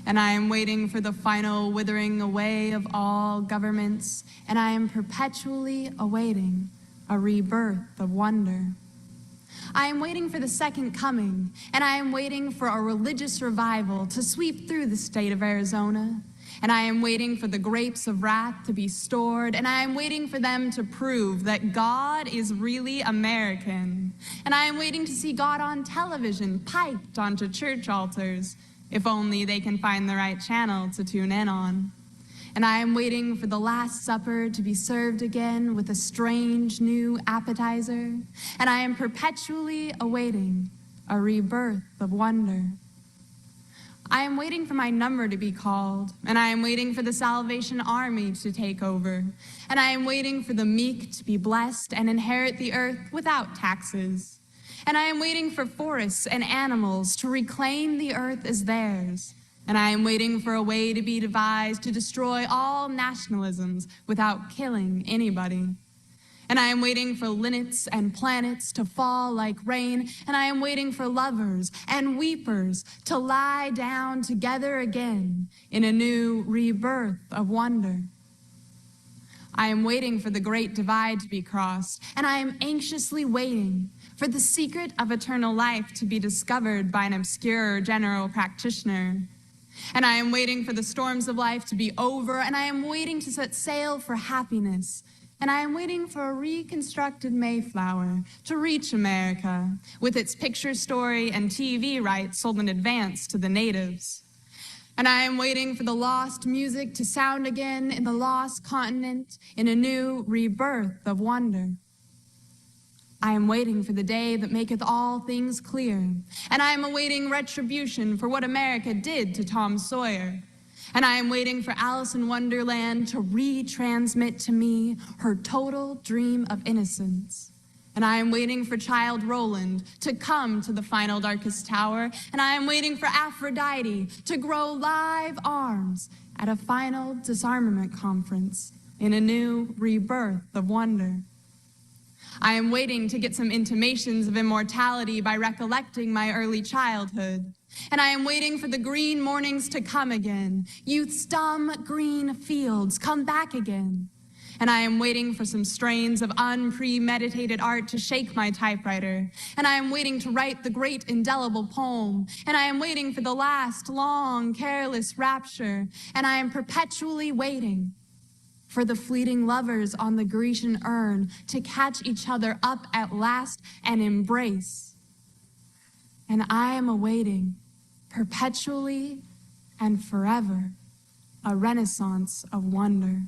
And I am waiting for the final withering away of all governments. And I am perpetually awaiting a rebirth of wonder. I am waiting for the second coming, and I am waiting for a religious revival to sweep through the state of Arizona. And I am waiting for the grapes of wrath to be stored, and I am waiting for them to prove that God is really American. And I am waiting to see God on television, piped onto church altars, if only they can find the right channel to tune in on. And I am waiting for the Last Supper to be served again with a strange new appetizer. And I am perpetually awaiting a rebirth of wonder. I am waiting for my number to be called, and I am waiting for the Salvation Army to take over. And I am waiting for the meek to be blessed and inherit the earth without taxes. And I am waiting for forests and animals to reclaim the earth as theirs. And I am waiting for a way to be devised to destroy all nationalisms without killing anybody. And I am waiting for linnets and planets to fall like rain. And I am waiting for lovers and weepers to lie down together again in a new rebirth of wonder. I am waiting for the great divide to be crossed. And I am anxiously waiting for the secret of eternal life to be discovered by an obscure general practitioner. And I am waiting for the storms of life to be over, and I am waiting to set sail for happiness. And I am waiting for a reconstructed Mayflower to reach America with its picture story and TV rights sold in advance to the natives. And I am waiting for the lost music to sound again in the lost continent in a new rebirth of wonder. I am waiting for the day that maketh all things clear, and I am awaiting retribution for what America did to Tom Sawyer. And I am waiting for Alice in Wonderland to retransmit to me her total dream of innocence. And I am waiting for Child Roland to come to the final darkest tower, and I am waiting for Aphrodite to grow live arms at a final disarmament conference in a new rebirth of wonder. I am waiting to get some intimations of immortality by recollecting my early childhood. And I am waiting for the green mornings to come again. Youth's dumb green fields come back again. And I am waiting for some strains of unpremeditated art to shake my typewriter. And I am waiting to write the great indelible poem. And I am waiting for the last long, careless rapture. And I am perpetually waiting for the fleeting lovers on the Grecian urn to catch each other up at last and embrace. And I am awaiting perpetually and forever a renaissance of wonder.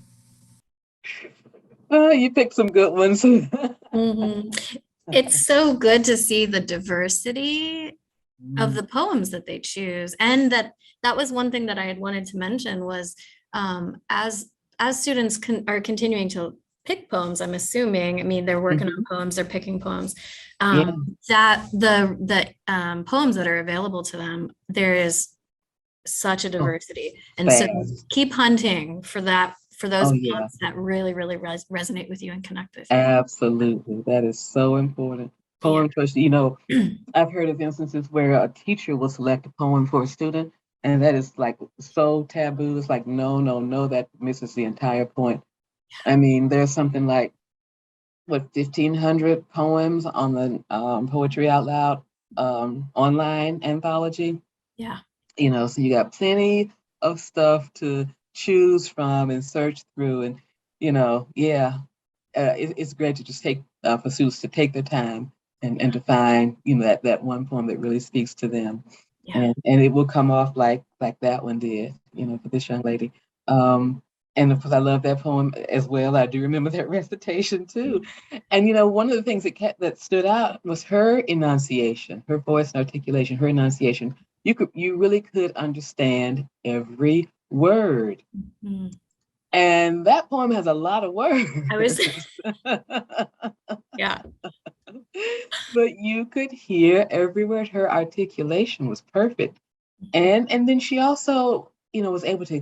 Oh, you picked some good ones. Mhm. It's so good to see the diversity of the poems that they choose, and that was one thing that I had wanted to mention was as students are continuing to pick poems, I'm assuming, I mean, they're working on poems, they're picking poems, Yeah. that the poems that are available to them, there is such a diversity, and so Fast. keep hunting for that, for those Oh, yeah. poems that really resonate with you and connect with you. Absolutely. That is so important. Poem choice, I've heard of instances where a teacher will select a poem for a student, and that is like so taboo. It's like, no, no, no, that misses the entire point. I mean, there's something like, 1,500 poems on the Poetry Out Loud online anthology. Yeah. So you got plenty of stuff to choose from and search through. And, it's great to just take for students to take their time and to find, that one poem that really speaks to them. Yeah. And it will come off like that one did, for this young lady. And of course, I love that poem as well. I do remember that recitation too. And one of the things that stood out was her enunciation, her voice and articulation, her enunciation. You really could understand every word. Mhm. And that poem has a lot of words. Yeah. But you could hear every word. Her articulation was perfect. And then she also, was able to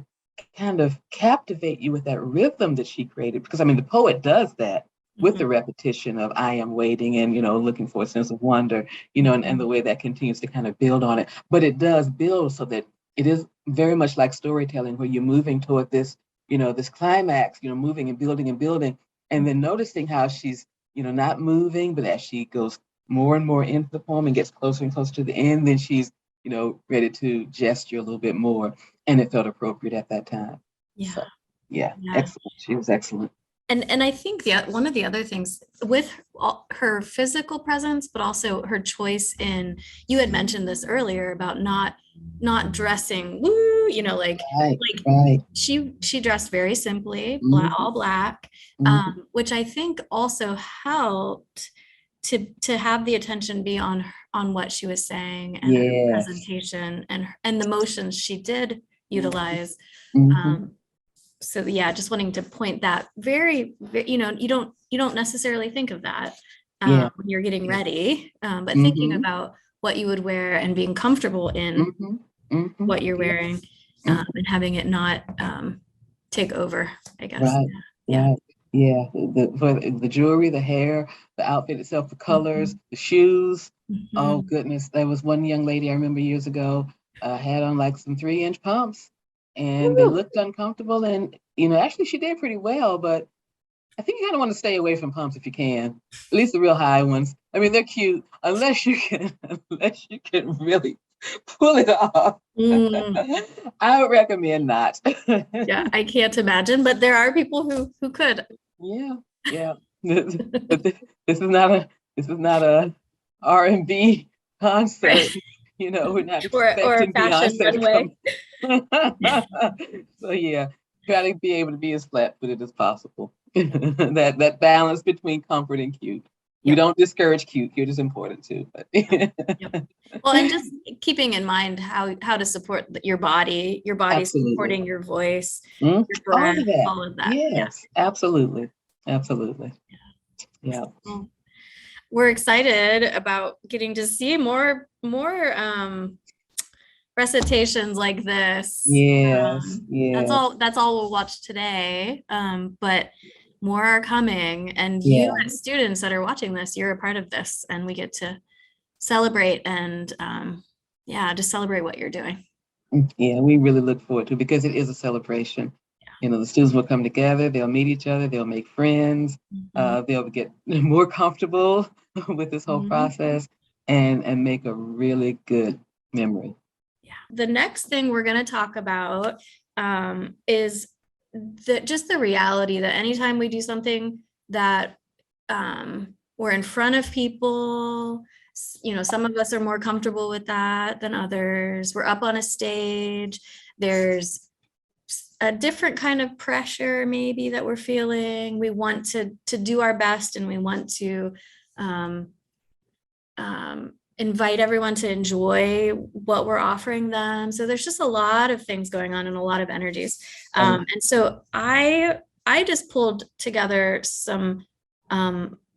kind of captivate you with that rhythm that she created. Because I mean, the poet does that with the repetition of I am waiting and, looking for a sense of wonder, and the way that continues to kind of build on it. But it does build so that it is very much like storytelling where you're moving toward this, this climax, moving and building, and then noticing how she's, not moving, but as she goes more and more into the poem and gets closer and closer to the end, then she's, ready to gesture a little bit more. And it felt appropriate at that time. Yeah. So, yeah, Yeah. excellent. She was excellent. And I think one of the other things with her physical presence, but also her choice in, you had mentioned this earlier about not dressing, woo, Right. she dressed very simply, Mhm. all black, Mhm. which I think also helped to have the attention be on what she was saying and her Yes. presentation and the motions she did utilize. Mhm. So yeah, just wanting to point that you don't necessarily think of that Yeah. when you're getting ready, but Mhm. thinking about what you would wear and being comfortable in Mhm. Mhm. what you're wearing, Mhm. and having it not take over, I guess. Right. Yeah. Right. Yeah. The jewelry, the hair, the outfit itself, the colors, the shoes. Oh Mhm. goodness, there was one young lady I remember years ago had on like some 3-inch pumps, and they Woo. looked uncomfortable. And actually, she did pretty well, but I think you kind of want to stay away from pumps if you can, at least the real high ones. I mean, they're cute unless you can really pull it off. Mm. I would recommend not. Yeah, I can't imagine, but there are people who could. Yeah, yeah. But this is not a R&B concert. We're not or a expecting fashion Beyonce to runway. come. So yeah, try to be able to be as flat-footed as possible. That balance between comfort and cute. We Yep. don't discourage cute. Cute is important too. But Yep. Well, and just keeping in mind how to support your body Absolutely. supporting your voice, All your breath, of that. all of that. Yes, absolutely. Absolutely. Yeah. Well, we're excited about getting to see more recitations like this. Yes. That's Yes. all we'll watch today. But more are coming. And you Yeah. as students that are watching this, you're a part of this, and we get to celebrate and just celebrate what you're doing. Yeah, we really look forward to it because it is a celebration. You know, the students will come together, they'll meet each other, they'll make friends, they'll get more comfortable with this whole Mhm. process and make a really good memory. Yeah. The next thing we're going to talk about is just the reality that anytime we do something that we're in front of people, you know, some of us are more comfortable with that than others. We're up on a stage. There's a different kind of pressure maybe that we're feeling. We want to do our best, and we want to invite everyone to enjoy what we're offering them. So there's just a lot of things going on and a lot of energies. And so I just pulled together some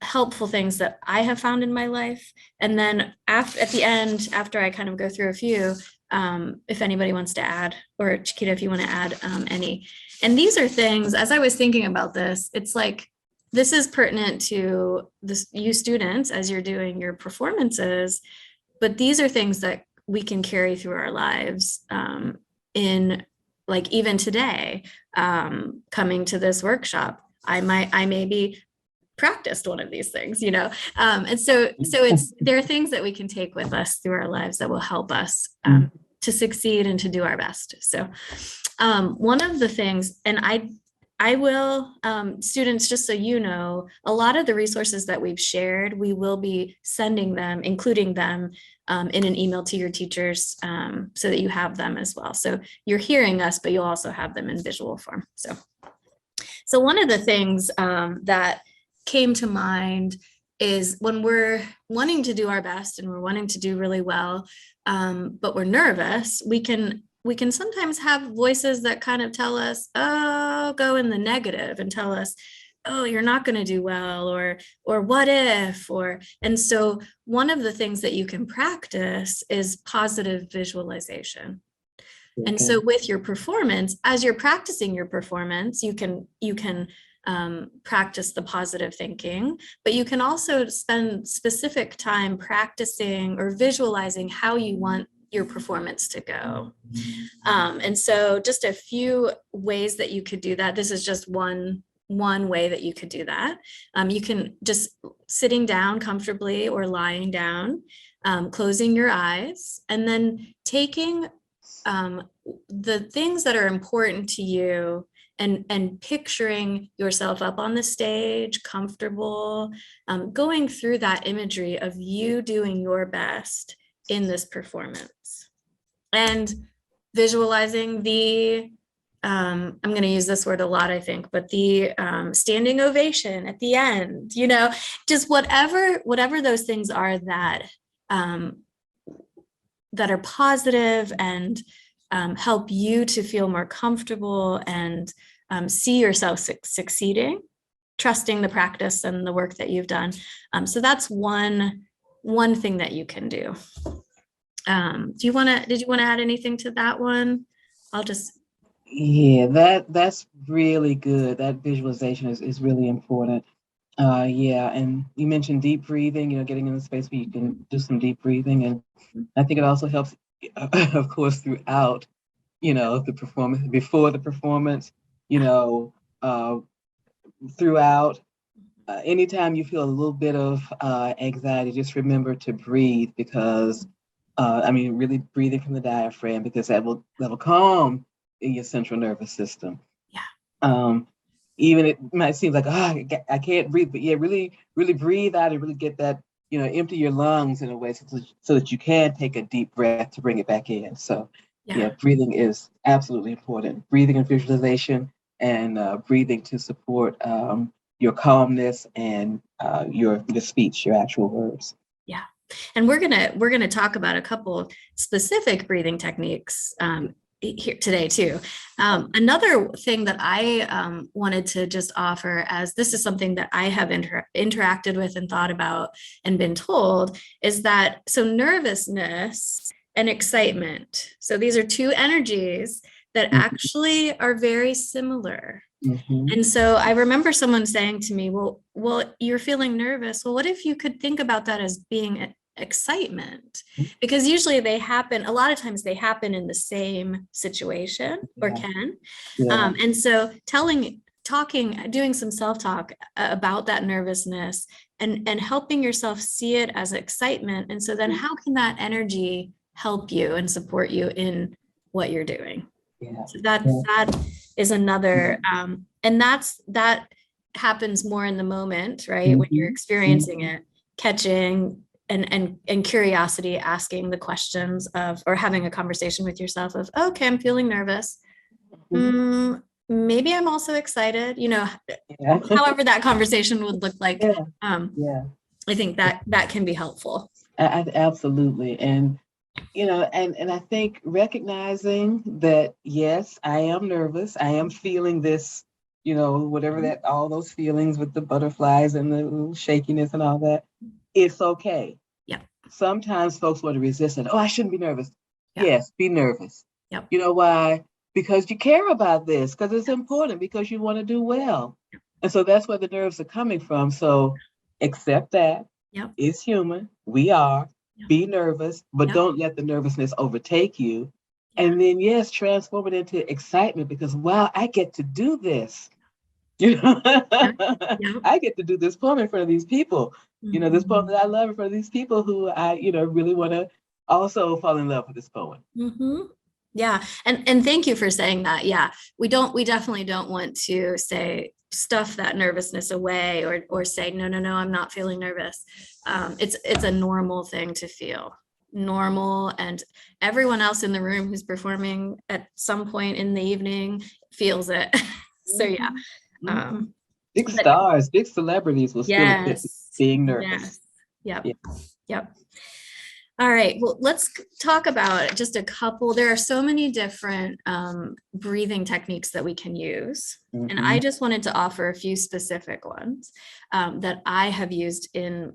helpful things that I have found in my life. And then at the end, after I kind of go through a few, if anybody wants to add, or Chiquita, if you want to add any. And these are things, as I was thinking about this, it's like, this is pertinent to you students as you're doing your performances, but these are things that we can carry through our lives in, like, even today, coming to this workshop, I maybe practiced one of these things, you know? And so there are things that we can take with us through our lives that will help us to succeed and to do our best. So one of the things, and I will, students, just so you know, a lot of the resources that we've shared, we will be sending them, including them in an email to your teachers so that you have them as well. So you're hearing us, but you'll also have them in visual form. So one of the things that came to mind is when we're wanting to do our best and we're wanting to do really well, but we're nervous, we can sometimes have voices that kind of tell us, oh, go in the negative and tell us, oh, you're not going to do well, or what if, and so one of the things that you can practice is positive visualization. And so with your performance, as you're practicing your performance, you can practice the positive thinking, but you can also spend specific time practicing or visualizing how you want your performance to go. And so just a few ways that you could do that. This is just one way that you could do that. You can just sitting down comfortably or lying down, closing your eyes, and then taking the things that are important to you and picturing yourself up on the stage, comfortable, going through that imagery of you doing your best in this performance, and visualizing the, I'm going to use this word a lot, I think, but the standing ovation at the end, you know, just whatever those things are that that are positive and help you to feel more comfortable and see yourself succeeding, trusting the practice and the work that you've done. So that's one thing that you can do. Did you want to add anything to that one? Yeah, that's really good. That visualization is really important. Yeah, and you mentioned deep breathing, you know, getting in a space where you can do some deep breathing. And I think it also helps, of course, throughout, you know, the performance, before the performance, you know, throughout. Anytime you feel a little bit of anxiety, just remember to breathe, because really breathing from the diaphragm, because that'll calm in your central nervous system. Yeah. Even it might seem like, I can't breathe, but yeah, really, really breathe out and really get that, you know, empty your lungs in a way so that you can take a deep breath to bring it back in. So yeah, breathing is absolutely important. Breathing and visualization, and breathing to support your calmness and your speech, your actual words. Yeah. And we're gonna talk about a couple specific breathing techniques here today too. Another thing that I wanted to just offer, as this is something that I have interacted with and thought about and been told, is that so nervousness and excitement. So these are two energies that actually are very similar. Mhm. And so I remember someone saying to me, well, you're feeling nervous. Well, what if you could think about that as being excitement? Because usually a lot of times they happen in the same situation or Yeah. can. Yeah. And so doing some self-talk about that nervousness and helping yourself see it as excitement. And so then how can that energy help you and support you in what you're doing? Yeah. So that is another, and that happens more in the moment, right? When you're Mhm. experiencing it, catching and curiosity, asking the questions of, or having a conversation with yourself of, okay, I'm feeling nervous. Maybe I'm also excited, Yeah. however that conversation would look like. Yeah. Um, Yeah. I think that can be helpful. Absolutely. And and I think recognizing that, yes, I am nervous. I am feeling this, whatever that, all those feelings with the butterflies and the little shakiness and all that. It's okay. Yep. Sometimes folks want to resist it. Oh, I shouldn't be nervous. Yep. Yes, be nervous. Yep. You know why? Because you care about this, because it's important, because you want to do well. And so that's where the nerves are coming from. So accept that. Yep. It's human. We are. Yep. Be nervous, but Yep. don't let the nervousness overtake you. Yeah. And then, yes, transform it into excitement because, wow, I get to do this. I get to do this poem in front of these people. This poem that I love in front of these people who I, really want to also fall in love with this poem. Mm-hmm. Yeah. And thank you for saying that. Yeah. We definitely don't want to say stuff that nervousness away or say, no, I'm not feeling nervous. It's a normal thing to feel. Normal, and everyone else in the room who's performing at some point in the evening feels it. So yeah. Big stars, big celebrities will still admit to being nervous. Yes. Yep. All right, well, let's talk about just a couple. There are so many different breathing techniques that we can use. And I just wanted to offer a few specific ones that I have used in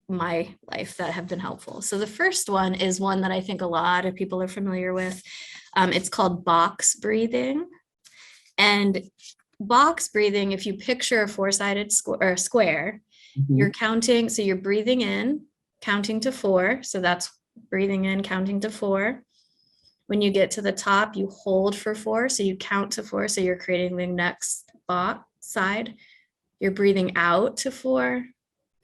my life that have been helpful. So the first one is one that I think a lot of people are familiar with. It's called box breathing. And box breathing, if you picture a four-sided square, you're counting, so you're breathing in, counting to 4. So that's breathing in, counting to 4. When you get to the top, you hold for 4. So you count to 4. So you're creating the next box side. You're breathing out to 4.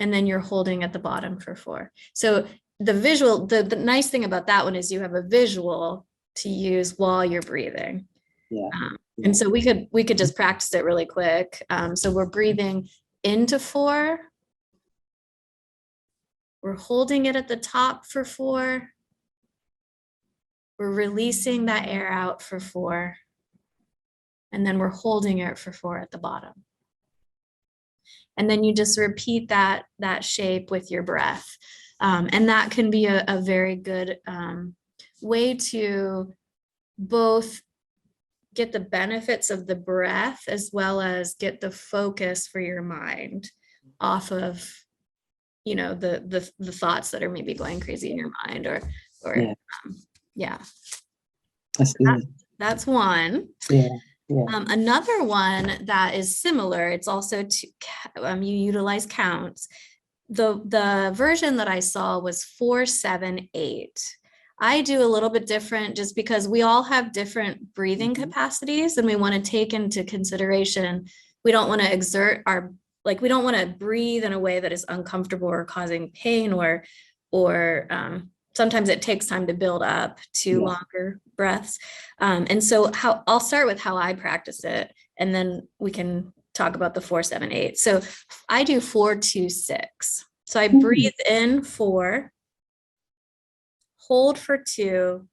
And then you're holding at the bottom for 4. So the visual, the nice thing about that one is you have a visual to use while you're breathing. Yeah. And so we could just practice it really quick. So we're breathing into 4. We're holding it at the top for 4. We're releasing that air out for 4. And then we're holding it for 4 at the bottom. And then you just repeat that shape with your breath. And that can be a very good way to both get the benefits of the breath as well as get the focus for your mind off of the thoughts that are maybe going crazy in your mind or That's good. That's one. Yeah. Another one that is similar, it's also you utilize counts. The version that I saw was 4, 7, 8. I do a little bit different just because we all have different breathing capacities and we want to take into consideration, we don't want to we don't want to breathe in a way that is uncomfortable or causing pain or sometimes it takes time to build up to longer breaths. And so I'll start with how I practice it, and then we can talk about the 4, 7, 8. So I do 4, 2, 6. So I breathe in 4, hold for 2,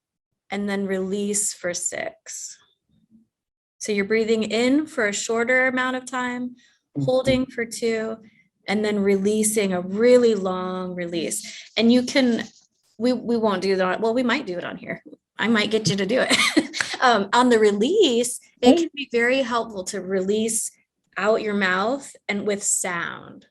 and then release for 6. So you're breathing in for a shorter amount of time, holding for 2, and then releasing a really long release. And you can, we won't do that. Well, we might do it on here. I might get you to do it. On the release, it can be very helpful to release out your mouth and with sound.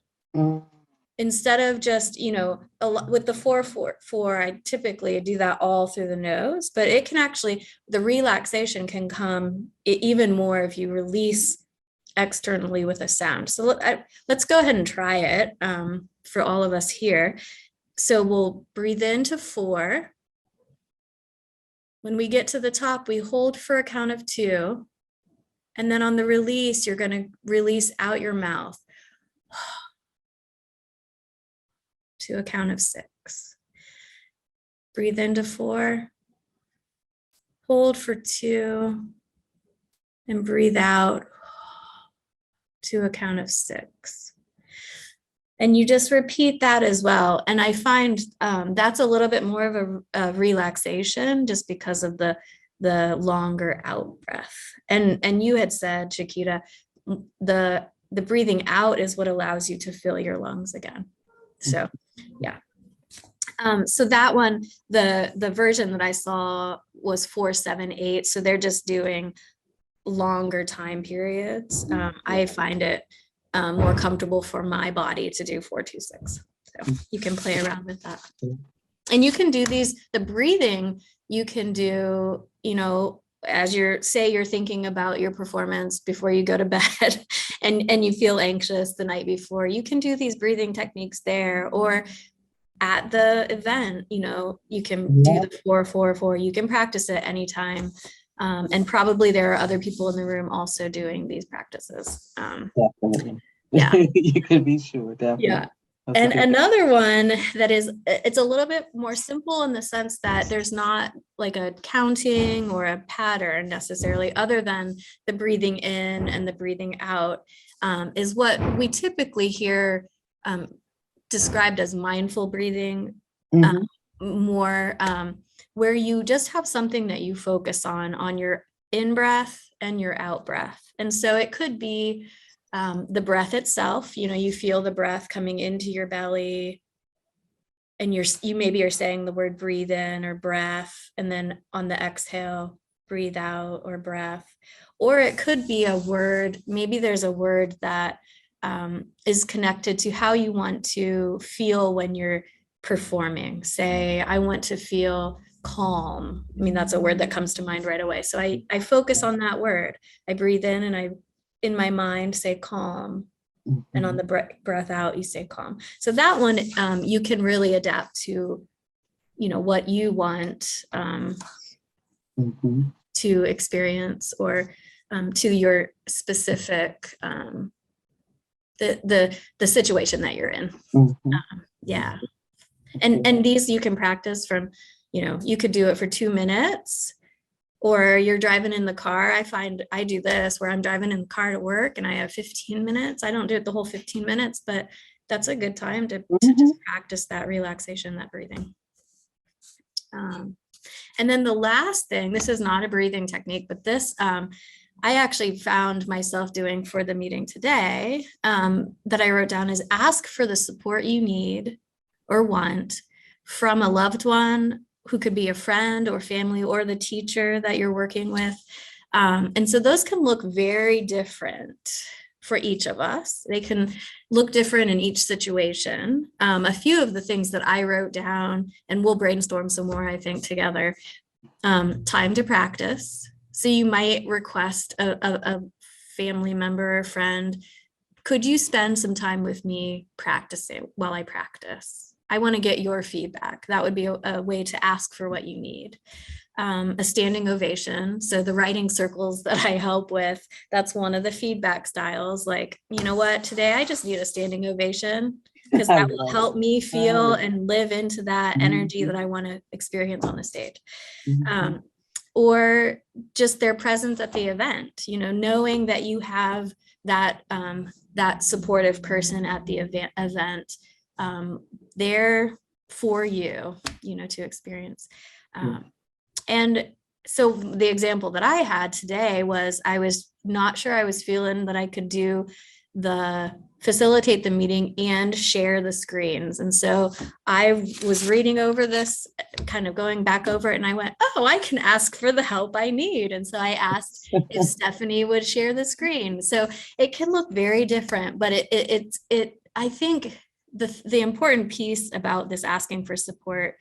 instead of just, with the 4-4-4, I typically do that all through the nose, but it can actually, the relaxation can come even more if you release externally with a sound. So let's go ahead and try it for all of us here. So we'll breathe into 4. When we get to the top, we hold for a count of 2. And then on the release, you're going to release out your mouth to a count of 6. Breathe into 4, hold for 2, and breathe out to a count of 6. And you just repeat that as well. And I find that's a little bit more of a relaxation just because of the longer out breath. And you had said, Chiquita, the breathing out is what allows you to fill your lungs again. So yeah. So that one, the version that I saw was 4-7-8. So they're just doing longer time periods. I find it more comfortable for my body to do 4-2-6. So you can play around with that. And you can do the breathing, you can do, as you're thinking about your performance before you go to bed and you feel anxious the night before, you can do these breathing techniques there, or at the event, you can do the 4-4-4. You can practice it anytime. And probably there are other people in the room also doing these practices. Definitely. Yeah. You can be sure, definitely. Yeah. That's And okay. another one that it's a little bit more simple in the sense that there's not like a counting or a pattern necessarily, other than the breathing in and the breathing out, is what we typically hear described as mindful breathing, Mhm. more where you just have something that you focus on your in breath and your out breath. And so it could be the breath itself, you feel the breath coming into your belly, and you maybe are saying the word breathe in or breath, and then on the exhale, breathe out or breath. Or it could be a word, maybe there's a word that is connected to how you want to feel when you're performing. Say, I want to feel calm. I mean, that's a word that comes to mind right away. So I focus on that word. I breathe in and I, in my mind, say calm. And on the breath out, you say calm. So that one, you can really adapt to, what you want Mhm. to experience, or to your specific, the situation that you're in. Mhm. Yeah. And these you can practice from, you could do it for 2 minutes, or you're driving in the car. I find I do this where I'm driving in the car to work and I have 15 minutes. I don't do it the whole 15 minutes, but that's a good time to just practice that relaxation, that breathing. And then the last thing, this is not a breathing technique, but this, I actually found myself doing for the meeting today, that I wrote down, is ask for the support you need or want from a loved one, who could be a friend or family, or the teacher that you're working with. And so those can look very different for each of us. They can look different in each situation. A few of the things that I wrote down, and we'll brainstorm some more, I think, together. Time to practice. So you might request a family member or friend, could you spend some time with me practicing while I practice? I want to get your feedback. That would be a way to ask for what you need. A standing ovation. So the writing circles that I help with, that's one of the feedback styles. Like, you know what, today I just need a standing ovation, because that will help me feel and live into that energy that I want to experience on the stage. Or just their presence at the event, knowing that you have that that supportive person at the event there for you, to experience. And so the example that I had today was, I was not sure I was feeling that I could facilitate the meeting and share the screens. And so I was reading over this, kind of going back over it, and I went, oh, I can ask for the help I need. And so I asked if Stephanie would share the screen. So it can look very different, but I think the important piece about this asking for support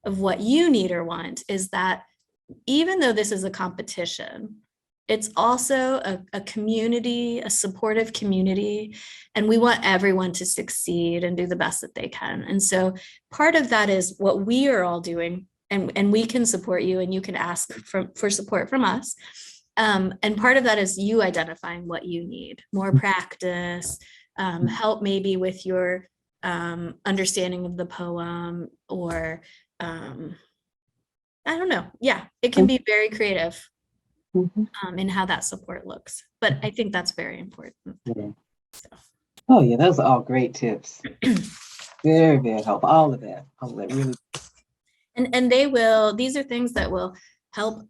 of what you need or want is that even though this is a competition, it's also a community, a supportive community, and we want everyone to succeed and do the best that they can. And so part of that is what we are all doing, and we can support you, and you can ask for support from us. And part of that is you identifying what you need, more practice, help maybe with your understanding of the poem, or I don't know. Yeah, it can be very creative in how that support looks. But I think that's very important. Yeah. So. Oh yeah, those are all great tips. Very, very helpful. All of that really. And these are things that will help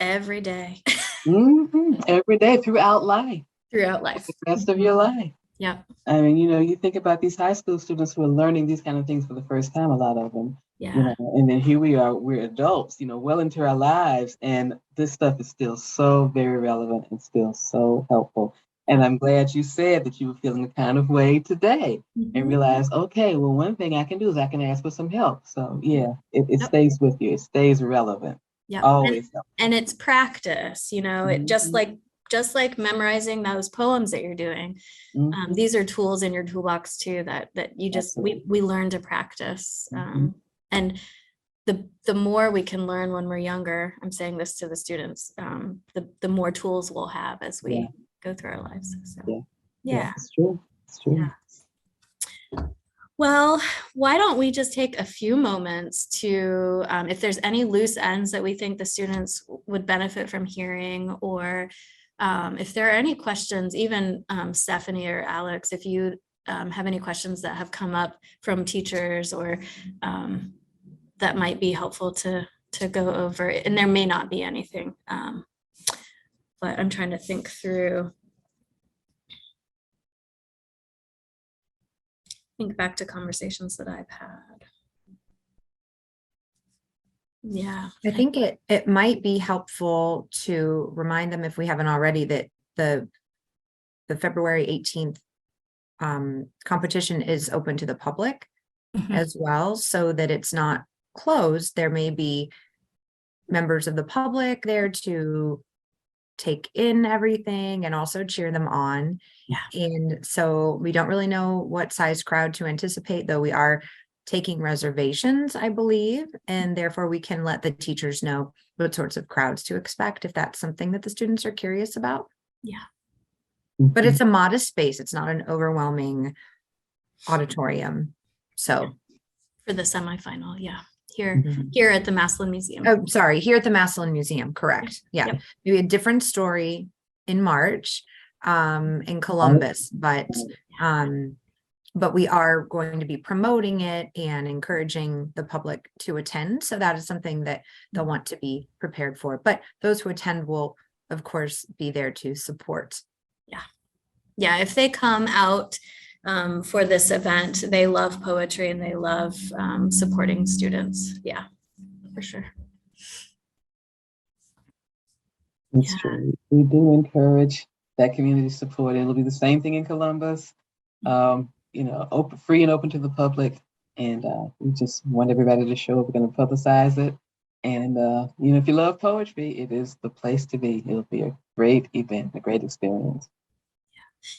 every day. Every day throughout life. Throughout life. The rest of your life. Yeah. I mean, you think about these high school students who are learning these kind of things for the first time, a lot of them. Yeah. And then here we are, we're adults, well into our lives, and this stuff is still so very relevant and still so helpful. And I'm glad you said that you were feeling a kind of way today and realized, okay, well, one thing I can do is I can ask for some help. So yeah, it stays with you. It stays relevant. Yeah. Always. And it's practice, it just like memorizing those poems that you're doing. These are tools in your toolbox too, that you just, we learn to practice. And the more we can learn when we're younger, I'm saying this to the students, the more tools we'll have as we go through our lives. So, yeah. It's true. It's true. Yeah. Well, why don't we just take a few moments to, if there's any loose ends that we think the students would benefit from hearing, or if there are any questions, even Stephanie or Alex, if you have any questions that have come up from teachers, or that might be helpful to go over, and there may not be anything, but I'm trying to think through. Think back to conversations that I've had. Yeah. I think it might be helpful to remind them, if we haven't already, that the February 18th competition is open to the public as well, so that it's not closed. There may be members of the public there to take in everything and also cheer them on. Yeah. And so we don't really know what size crowd to anticipate, though we are taking reservations, I believe, and therefore we can let the teachers know what sorts of crowds to expect if that's something that the students are curious about. Yeah. But it's a modest space. It's not an overwhelming auditorium. So For the semifinal, yeah. Here at the Massillon Museum. Oh, sorry, here at the Massillon Museum, correct. Yeah. Yep. Maybe a different story in March in Columbus, but we are going to be promoting it and encouraging the public to attend. So that is something that they'll want to be prepared for. But those who attend will, of course, be there to support. Yeah, if they come out for this event, they love poetry and they love supporting students. Yeah, for sure. It's true. We do encourage that community support. It'll be the same thing in Columbus. Open, free and open to the public. And we just want everybody to show up. We're going to publicize it. And, if you love poetry, it is the place to be. It'll be a great event, a great experience.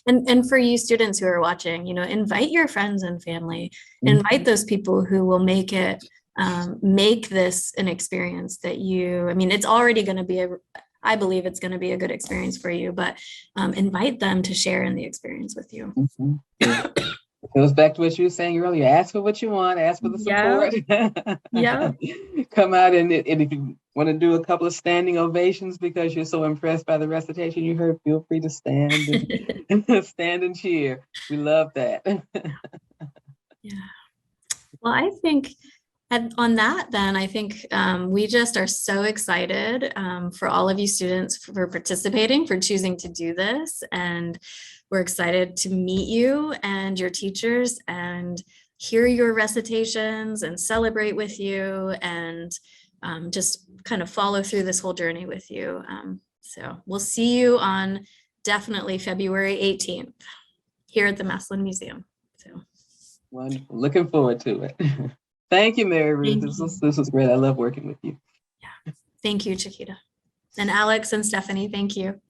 And for you students who are watching, invite your friends and family, invite those people who will make this an experience that it's already going to be I believe it's going to be a good experience for you, but invite them to share in the experience with you. Yeah. It goes back to what you were saying earlier. Ask for what you want, ask for the support. Yeah. Come out and if you want to do a couple of standing ovations because you're so impressed by the recitation you heard, feel free to stand and stand and cheer. We love that. Yeah. Well, I think on that, then I think we just are so excited for all of you students for participating, for choosing to do this. And we're excited to meet you and your teachers and hear your recitations and celebrate with you and just kind of follow through this whole journey with you. So we'll see you on definitely February 18th here at the Massillon Museum. So Wonderful. Looking forward to it. Thank you, Mary Ruth. Thank This was great. I love working with you. Thank you, Chiquita. And Alex and Stephanie, thank you.